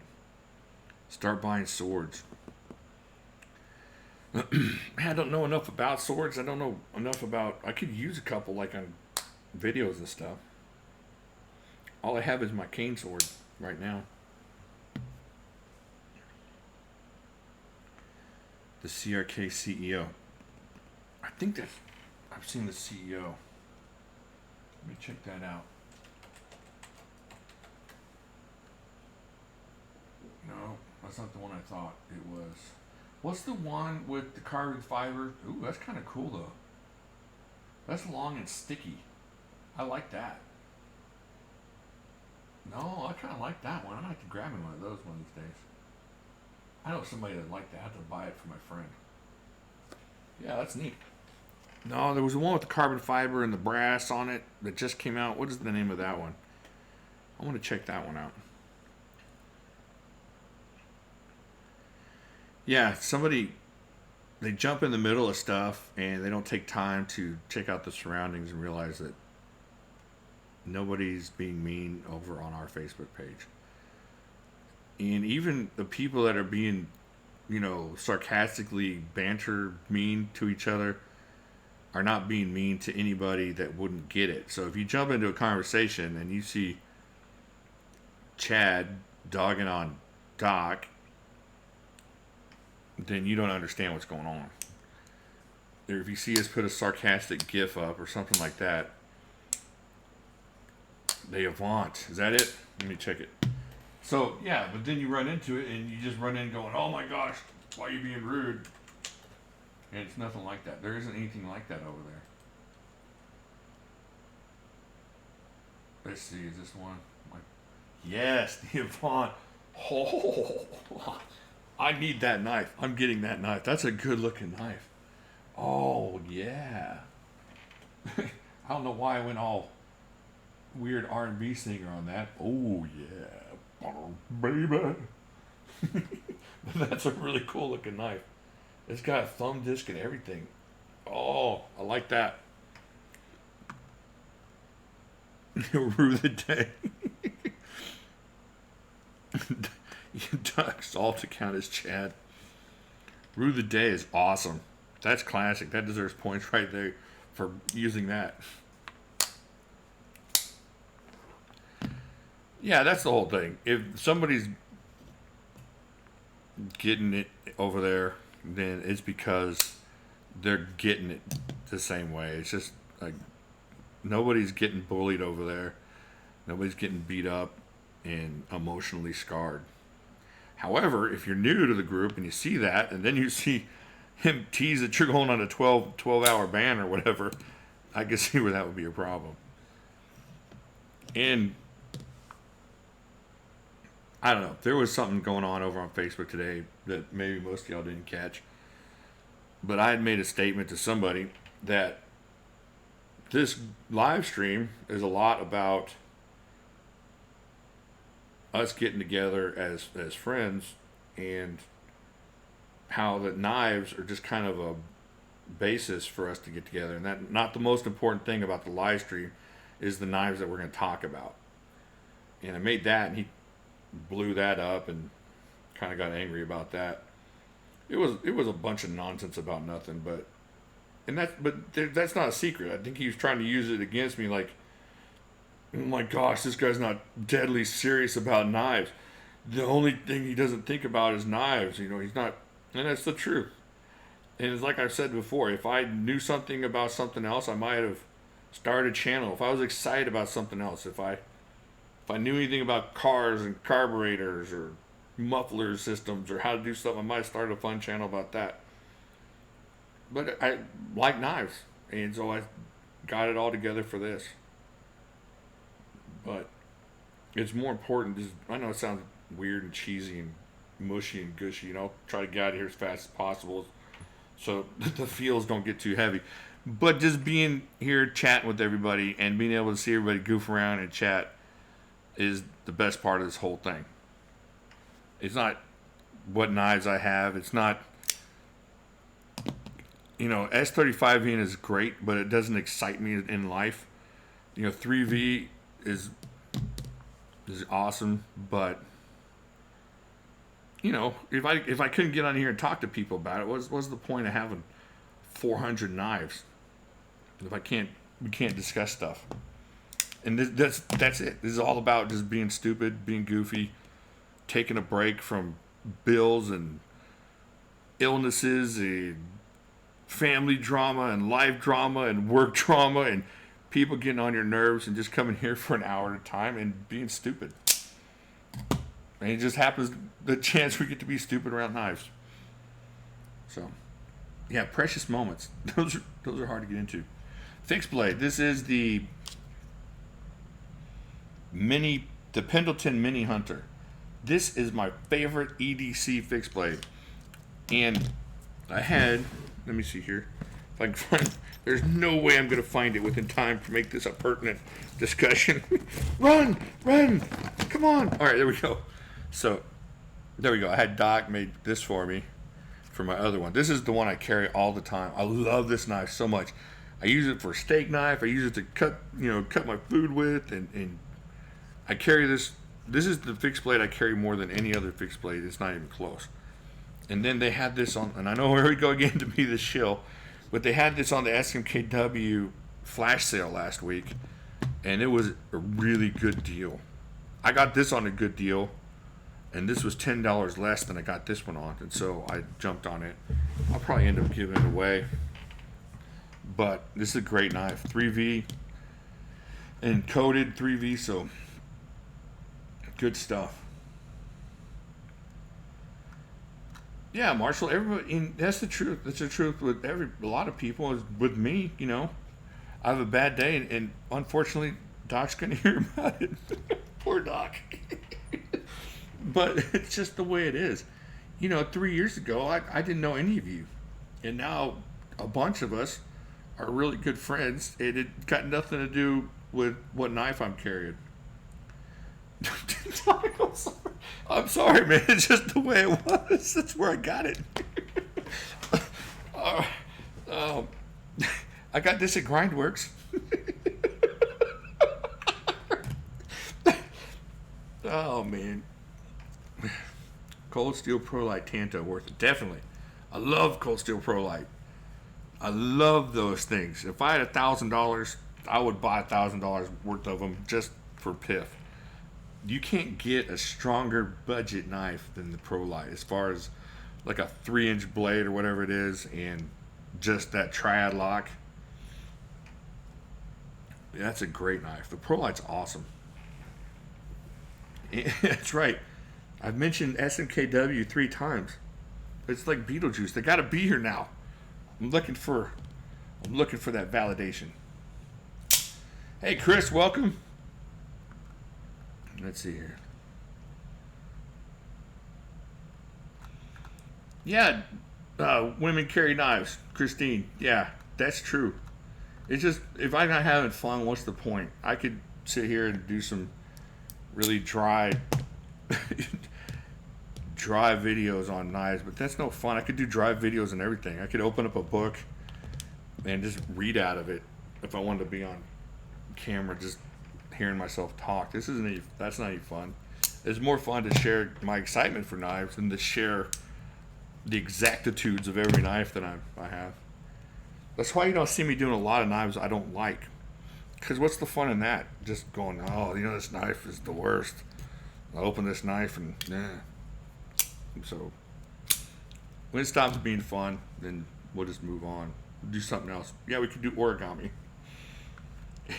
Start buying swords. Man, I don't know enough about swords. I don't know enough about. I could use a couple like on videos and stuff. All I have is my cane sword right now. The CRK CEO. I think that I've seen the CEO. Let me check that out. No, that's not the one I thought it was. What's the one with the carbon fiber? Ooh, that's kind of cool though. That's long and sticky. I like that. No, I kind of like that one. I'd like to grab me one of those one of these days. I know somebody that'd like that. I have to buy it for my friend. Yeah, that's neat. No, there was the one with the carbon fiber and the brass on it that just came out. What is the name of that one? I want to check that one out. Yeah, somebody they jump in the middle of stuff and they don't take time to check out the surroundings and realize that nobody's being mean over on our Facebook page. And even the people that are being, sarcastically banter mean to each other, are not being mean to anybody that wouldn't get it. So if you jump into a conversation and you see Chad dogging on Doc, then you don't understand what's going on. Or if you see us put a sarcastic gif up or something like that, they avant. Is that it? Let me check it. So, yeah, but then you run into it and you just run in going, oh my gosh, why are you being rude? And it's nothing like that. There isn't anything like that over there. Let's see, is this one? Yes, the Avant. Oh, I need that knife. I'm getting that knife. That's a good looking knife. Oh, yeah. I don't know why I went all weird R&B singer on that. Oh, yeah. Baby. That's a really cool looking knife. It's got a thumb disc and everything. Oh, I like that. Rue the day. Ducks all to count as Chad. Rue the day is awesome. That's classic. That deserves points right there for using that. Yeah, that's the whole thing. If somebody's getting it over there, then it's because they're getting it the same way. It's just like nobody's getting bullied over there. Nobody's getting beat up and emotionally scarred. However, if you're new to the group and you see that, and then you see him tease that you're going on a 12-hour ban or whatever, I can see where that would be a problem. And I don't know. There was something going on over on Facebook today that maybe most of y'all didn't catch. But I had made a statement to somebody that this live stream is a lot about us getting together as friends, and how that knives are just kind of a basis for us to get together. And that not the most important thing about the live stream is the knives that we're going to talk about. And I made that, and he blew that up and kind of got angry about that. It was a bunch of nonsense about nothing, but that's not a secret. I think he was trying to use it against me, like, oh my gosh, this guy's not deadly serious about knives. The only thing he doesn't think about is knives. He's not, and that's the truth. And it's like I've said before, if I knew something about something else, I might have started a channel. If I was excited about something else, if I knew anything about cars and carburetors or muffler systems or how to do stuff, I might have started a fun channel about that. But I like knives, and so I got it all together for this. But it's more important. I know it sounds weird and cheesy and mushy and gushy. Try to get out of here as fast as possible so the feels don't get too heavy. But just being here chatting with everybody and being able to see everybody goof around and chat is the best part of this whole thing. It's not what knives I have. It's not, S35V is great, but it doesn't excite me in life. 3V is awesome, but if I couldn't get on here and talk to people about it, what's the point of having 400 knives if we can't discuss stuff? And that's it. This is all about just being stupid, being goofy, taking a break from bills and illnesses and family drama and life drama and work drama and people getting on your nerves, and just coming here for an hour at a time and being stupid. And it just happens the chance we get to be stupid around knives. So, yeah, precious moments. Those are hard to get into. Fixed blade. This is the Pendleton Mini Hunter. This is my favorite EDC fixed blade. And I had, let me see here. If I can find, there's no way I'm going to find it within time to make this a pertinent discussion. Run! Come on! All right, there we go. So, there we go. I had Doc made this for me for my other one. This is the one I carry all the time. I love this knife so much. I use it for a steak knife. I use it to cut my food with, and I carry this. This is the fixed blade I carry more than any other fixed blade. It's not even close. And then they had this on, and I know where we go again to be the shill, But they had this on the SMKW flash sale last week, and it was a really good deal. I got this on a good deal, and this was $10 less than I got this one on, and so I jumped on it. I'll probably end up giving it away, but this is a great knife. 3V and coated 3V, so good stuff. Yeah, Marshall. Everybody, and that's the truth. That's the truth with a lot of people. Is with me, I have a bad day, and unfortunately, Doc's gonna hear about it. Poor Doc. But it's just the way it is. 3 years ago, I didn't know any of you, and now a bunch of us are really good friends, and it got nothing to do with what knife I'm carrying. I'm sorry, man. It's just the way it was. That's where I got it. I got this at Grindworks. Oh, man. Cold Steel Pro Light Tanto worth it. Definitely. I love Cold Steel Pro Light. I love those things. If I had $1,000, I would buy $1,000 worth of them just for piff. You can't get a stronger budget knife than the Pro Light as far as like a 3-inch blade or whatever it is, and just that triad lock. That's a great knife. The Pro Light's awesome. That's right. I've mentioned SMKW 3 times. It's like Beetlejuice. They got to be here now. I'm looking for that validation. Hey, Chris, welcome. Let's see here. Yeah, women carry knives. Christine, yeah, that's true. It's just, if I'm not having fun, what's the point? I could sit here and do some really dry videos on knives, but that's no fun. I could do dry videos and everything. I could open up a book and just read out of it if I wanted to be on camera, just hearing myself talk. That's not even fun. It's more fun to share my excitement for knives than to share the exactitudes of every knife that I have. That's why you don't see me doing a lot of knives I don't like. Because what's the fun in that? Just going, oh, this knife is the worst. I open this knife and, So, when it stops being fun, then we'll just move on. We'll do something else. Yeah, we could do origami.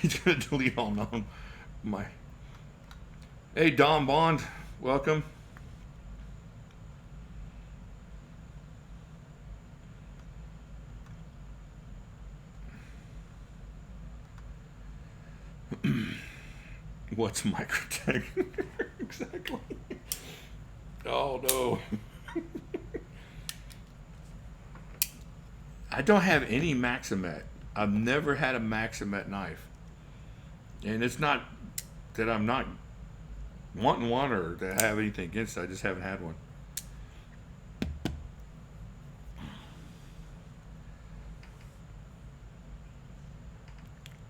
He's going to delete all my... Hey, Don Bond. Welcome. What's Microtech? Exactly. Oh, no. I don't have any Maximet. I've never had a Maximet knife. And it's not that I'm not wanting one or that I have anything against it. I just haven't had one.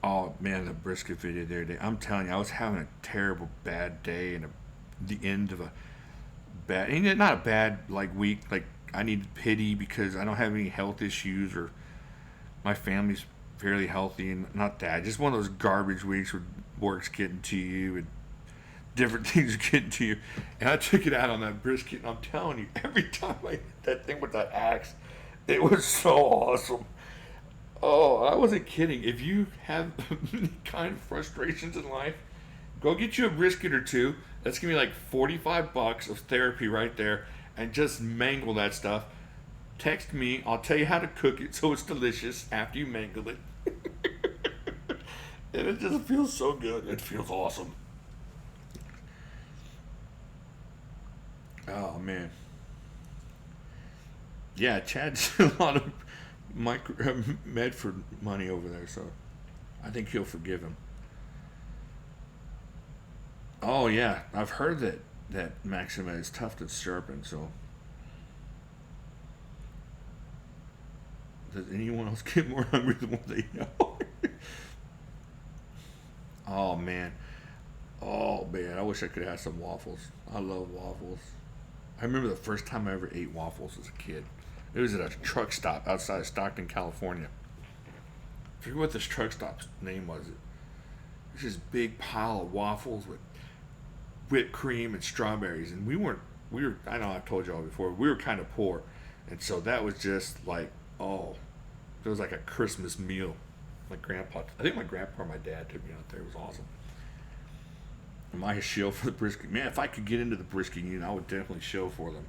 Oh, man, the brisket video the other day. I'm telling you, I was having a terrible bad day and the end of a bad, and not a bad week. Like, I need pity because I don't have any health issues or my family's fairly healthy, and not that. Just one of those garbage weeks where work's getting to you and different things are getting to you. And I took it out on that brisket, and I'm telling you, every time I hit that thing with that axe, it was so awesome. Oh, I wasn't kidding. If you have any kind of frustrations in life, go get you a brisket or two. That's going to be like $45 of therapy right there, and just mangle that stuff. Text me. I'll tell you how to cook it so it's delicious after you mangle it. And it just feels so good. It feels awesome. Oh, man. Yeah, Chad's a lot of Medford money over there, so I think he'll forgive him. Oh, yeah. I've heard that Maximet is tough to sharpen, so... Does anyone else get more hungry than what they know? Oh, man. Oh, man. I wish I could have some waffles. I love waffles. I remember the first time I ever ate waffles as a kid. It was at a truck stop outside of Stockton, California. I forget what this truck stop's name was. There's this big pile of waffles with whipped cream and strawberries, and we were. I know I've told y'all before. We were kind of poor, and so that was just like, oh, it was like a Christmas meal. My grandpa, I think my grandpa or my dad took me out there. It was awesome. Am I a shill for the brisket? Man, if I could get into the brisket union, I would definitely shill for them.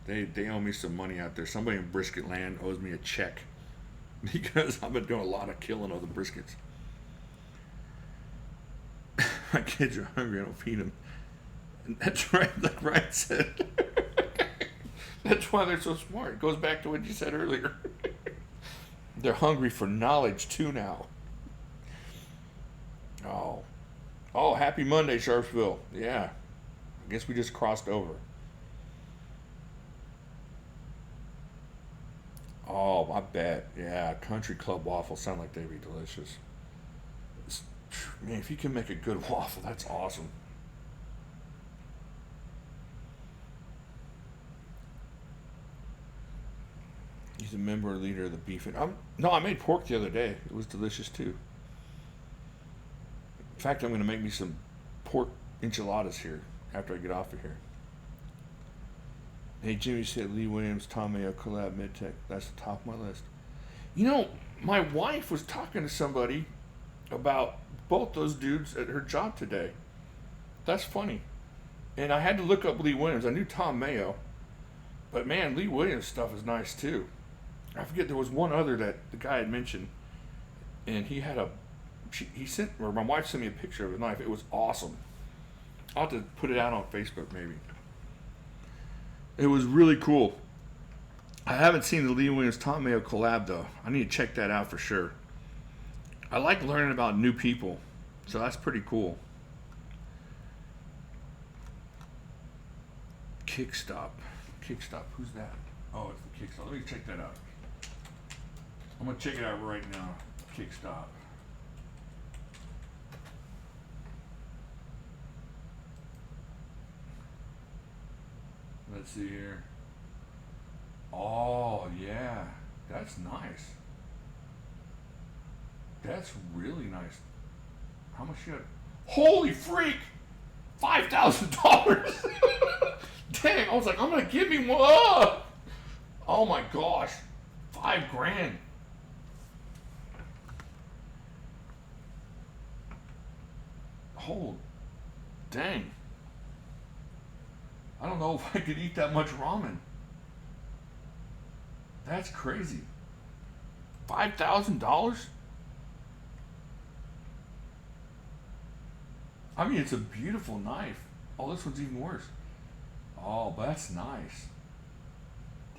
They owe me some money out there. Somebody in brisket land owes me a check because I've been doing a lot of killing of the briskets. My kids are hungry. I don't feed them. And that's right, like Ryan said. That's why they're so smart. It goes back to what you said earlier. They're hungry for knowledge too now. Oh, happy Monday, Sharpsville. Yeah, I guess we just crossed over. Oh, I bet. Yeah, country club waffles sound like they'd be delicious. It's- Man, if you can make a good waffle, that's awesome. He's a member or leader of the beef. No, I made pork the other day. It was delicious too. In fact, I'm going to make me some pork enchiladas here after I get off of here. Hey, Jimmy said Lee Williams, Tom Mayo collab MidTech. That's the top of my list. You know, my wife was talking to somebody about both those dudes at her job today. That's funny. And I had to look up Lee Williams. I knew Tom Mayo, but man, Lee Williams stuff is nice too. I forget there was one other that the guy had mentioned, and he had he sent, or my wife sent me a picture of a knife. It was awesome. I'll have to put it out on Facebook maybe. It was really cool. I haven't seen the Lee Williams Tom Mayo collab though. I need to check that out for sure. I like learning about new people, so that's pretty cool. Kickstop. Who's that? Oh, it's the Kickstop. Let me check that out. I'm gonna check it out right now. Kickstop. Let's see here. Oh yeah, that's nice. That's really nice. How much you got? Holy freak! $5,000. Dang! I was like, I'm gonna give me one. Oh my gosh, $5,000. Oh, dang. I don't know if I could eat that much ramen. That's crazy. $5,000? I mean, it's a beautiful knife. Oh, this one's even worse. Oh, but that's nice.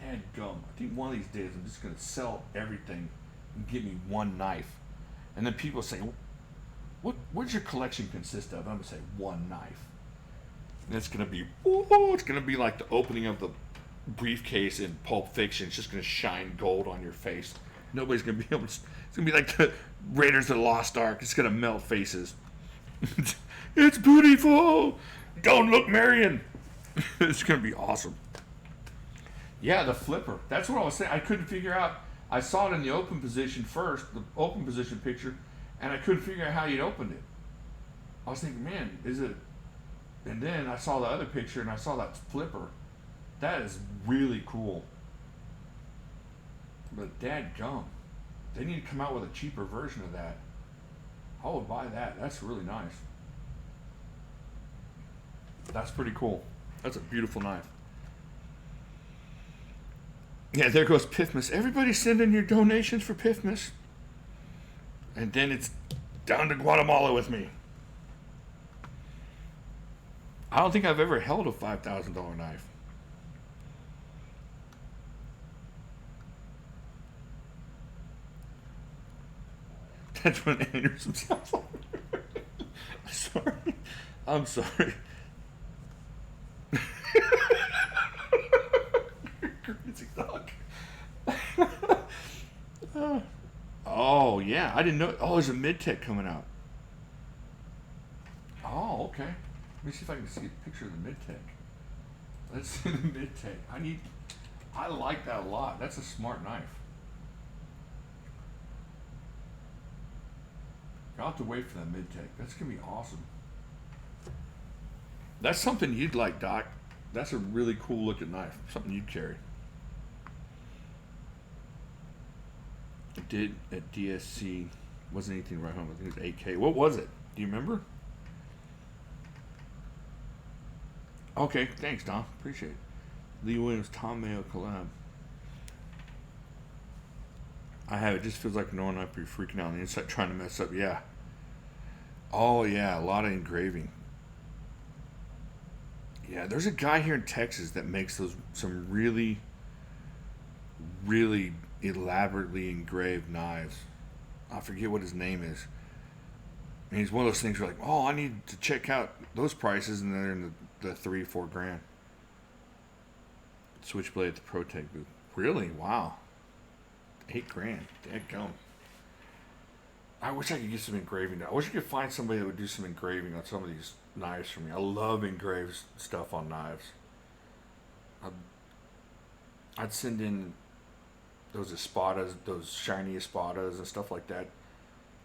Dadgum. I think one of these days I'm just going to sell everything and give me one knife. And then people say, what does your collection consist of? I'm going to say one knife. And it's going to be, it's going to be like the opening of the briefcase in Pulp Fiction. It's just going to shine gold on your face. Nobody's going to be able to, it's going to be like the Raiders of the Lost Ark. It's going to melt faces. It's beautiful. Don't look, Marion. It's going to be awesome. Yeah, the flipper. That's what I was saying. I couldn't figure out. I saw it in the open position first, the open position picture, and I couldn't figure out how you'd opened it. I was thinking, man, is it? And then I saw the other picture and I saw that flipper. That is really cool. But dadgum, they need to come out with a cheaper version of that. I would buy that. That's really nice. That's pretty cool. That's a beautiful knife. Yeah, there goes Piffmas. Everybody send in your donations for Piffmas. And then it's down to Guatemala with me. I don't think I've ever held a $5,000 knife. That's when aneurysm sounds like. Sorry. I'm sorry. Crazy dog. Oh, yeah. I didn't know. Oh, there's a mid-tech coming out. Oh, okay. Let me see if I can see a picture of the mid-tech. Let's see the mid-tech. I like that a lot. That's a smart knife. I'll have to wait for that mid-take. That's going to be awesome. That's something you'd like, Doc. That's a really cool looking knife. Something you'd carry. I did at DSC. Wasn't anything right home. I think it was 8K. What was it? Do you remember? Okay, thanks, Don. Appreciate it. Lee Williams, Tom Mayo collab. I have it. Just feels like no one might be freaking out on the inside trying to mess up. Yeah. Oh yeah, a lot of engraving. Yeah, there's a guy here in Texas that makes those some really, really elaborately engraved knives. I forget what his name is. And he's one of those things where like, oh, I need to check out those prices, and they're in the 3-4 grand. Switchblade at the ProTech booth. Really? Wow. 8 grand. Dadgum. I wish I could get some engraving. I wish I could find somebody that would do some engraving on some of these knives for me. I love engraved stuff on knives. I'd send in those Espadas, those shiny Espadas and stuff like that.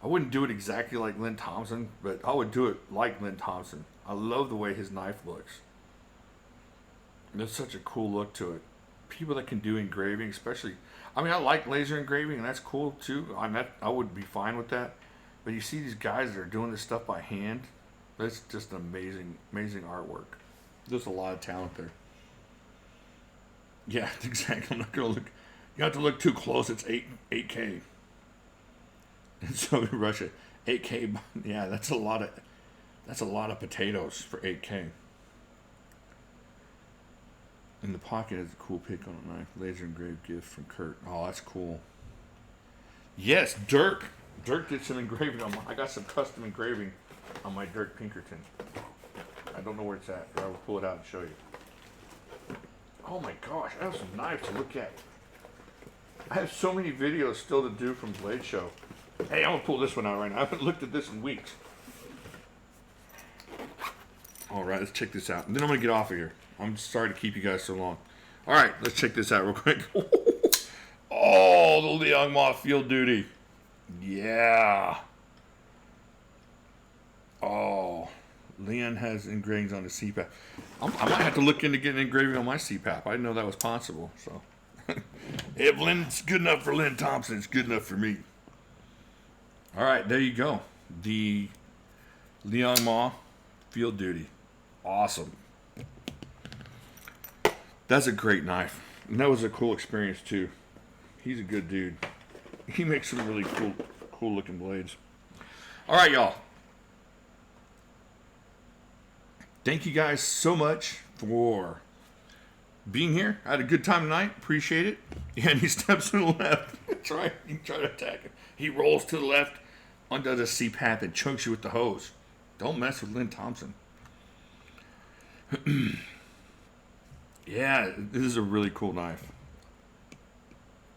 I wouldn't do it exactly like Lynn Thompson, but I would do it like Lynn Thompson. I love the way his knife looks. There's such a cool look to it. People that can do engraving, especially, I mean, I like laser engraving, and that's cool too. I would be fine with that. But you see these guys that are doing this stuff by hand. That's just amazing, amazing artwork. There's a lot of talent there. Yeah, exactly. I'm not gonna look. You have to look too close. It's 8K. And so in Russia, 8K. Yeah, that's a lot of potatoes for 8K. In the pocket has a cool pick on a knife. Laser engraved gift from Kurt. Oh, that's cool. Yes, Dirk. Dirk did some engraving on I got some custom engraving on my Dirk Pinkerton. I don't know where it's at, but I will pull it out and show you. Oh my gosh, I have some knives to look at. I have so many videos still to do from Blade Show. Hey, I'm gonna pull this one out right now. I haven't looked at this in weeks. All right, let's check this out. And then I'm gonna get off of here. I'm sorry to keep you guys so long. All right, let's check this out real quick. Oh, the Liang Ma Field Duty. Yeah. Oh, Leon has engravings on his CPAP. I might have to look into getting engraving on my CPAP. I didn't know that was possible. So, if Lynn's good enough for Lynn Thompson, it's good enough for me. All right, there you go. The Liang Ma Field Duty. Awesome. That's a great knife. And that was a cool experience, too. He's a good dude. He makes some really cool looking blades. All right, y'all. Thank you guys so much for being here. I had a good time tonight. Appreciate it. Yeah, and he steps to the left. Try to attack him. He rolls to the left, undoes a CPAP, and chokes you with the hose. Don't mess with Lynn Thompson. Yeah, this is a really cool knife.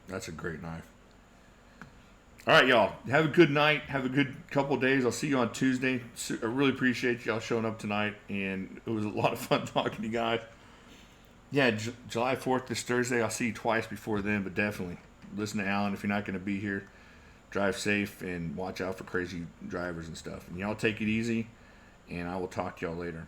That's a great knife. All right, y'all. Have a good night. Have a good couple of days. I'll see you on Tuesday. I really appreciate y'all showing up tonight, and it was a lot of fun talking to you guys. Yeah, July 4th this Thursday. I'll see you twice before then, but definitely listen to Alan if you're not going to be here. Drive safe and watch out for crazy drivers and stuff. And y'all take it easy, and I will talk to y'all later.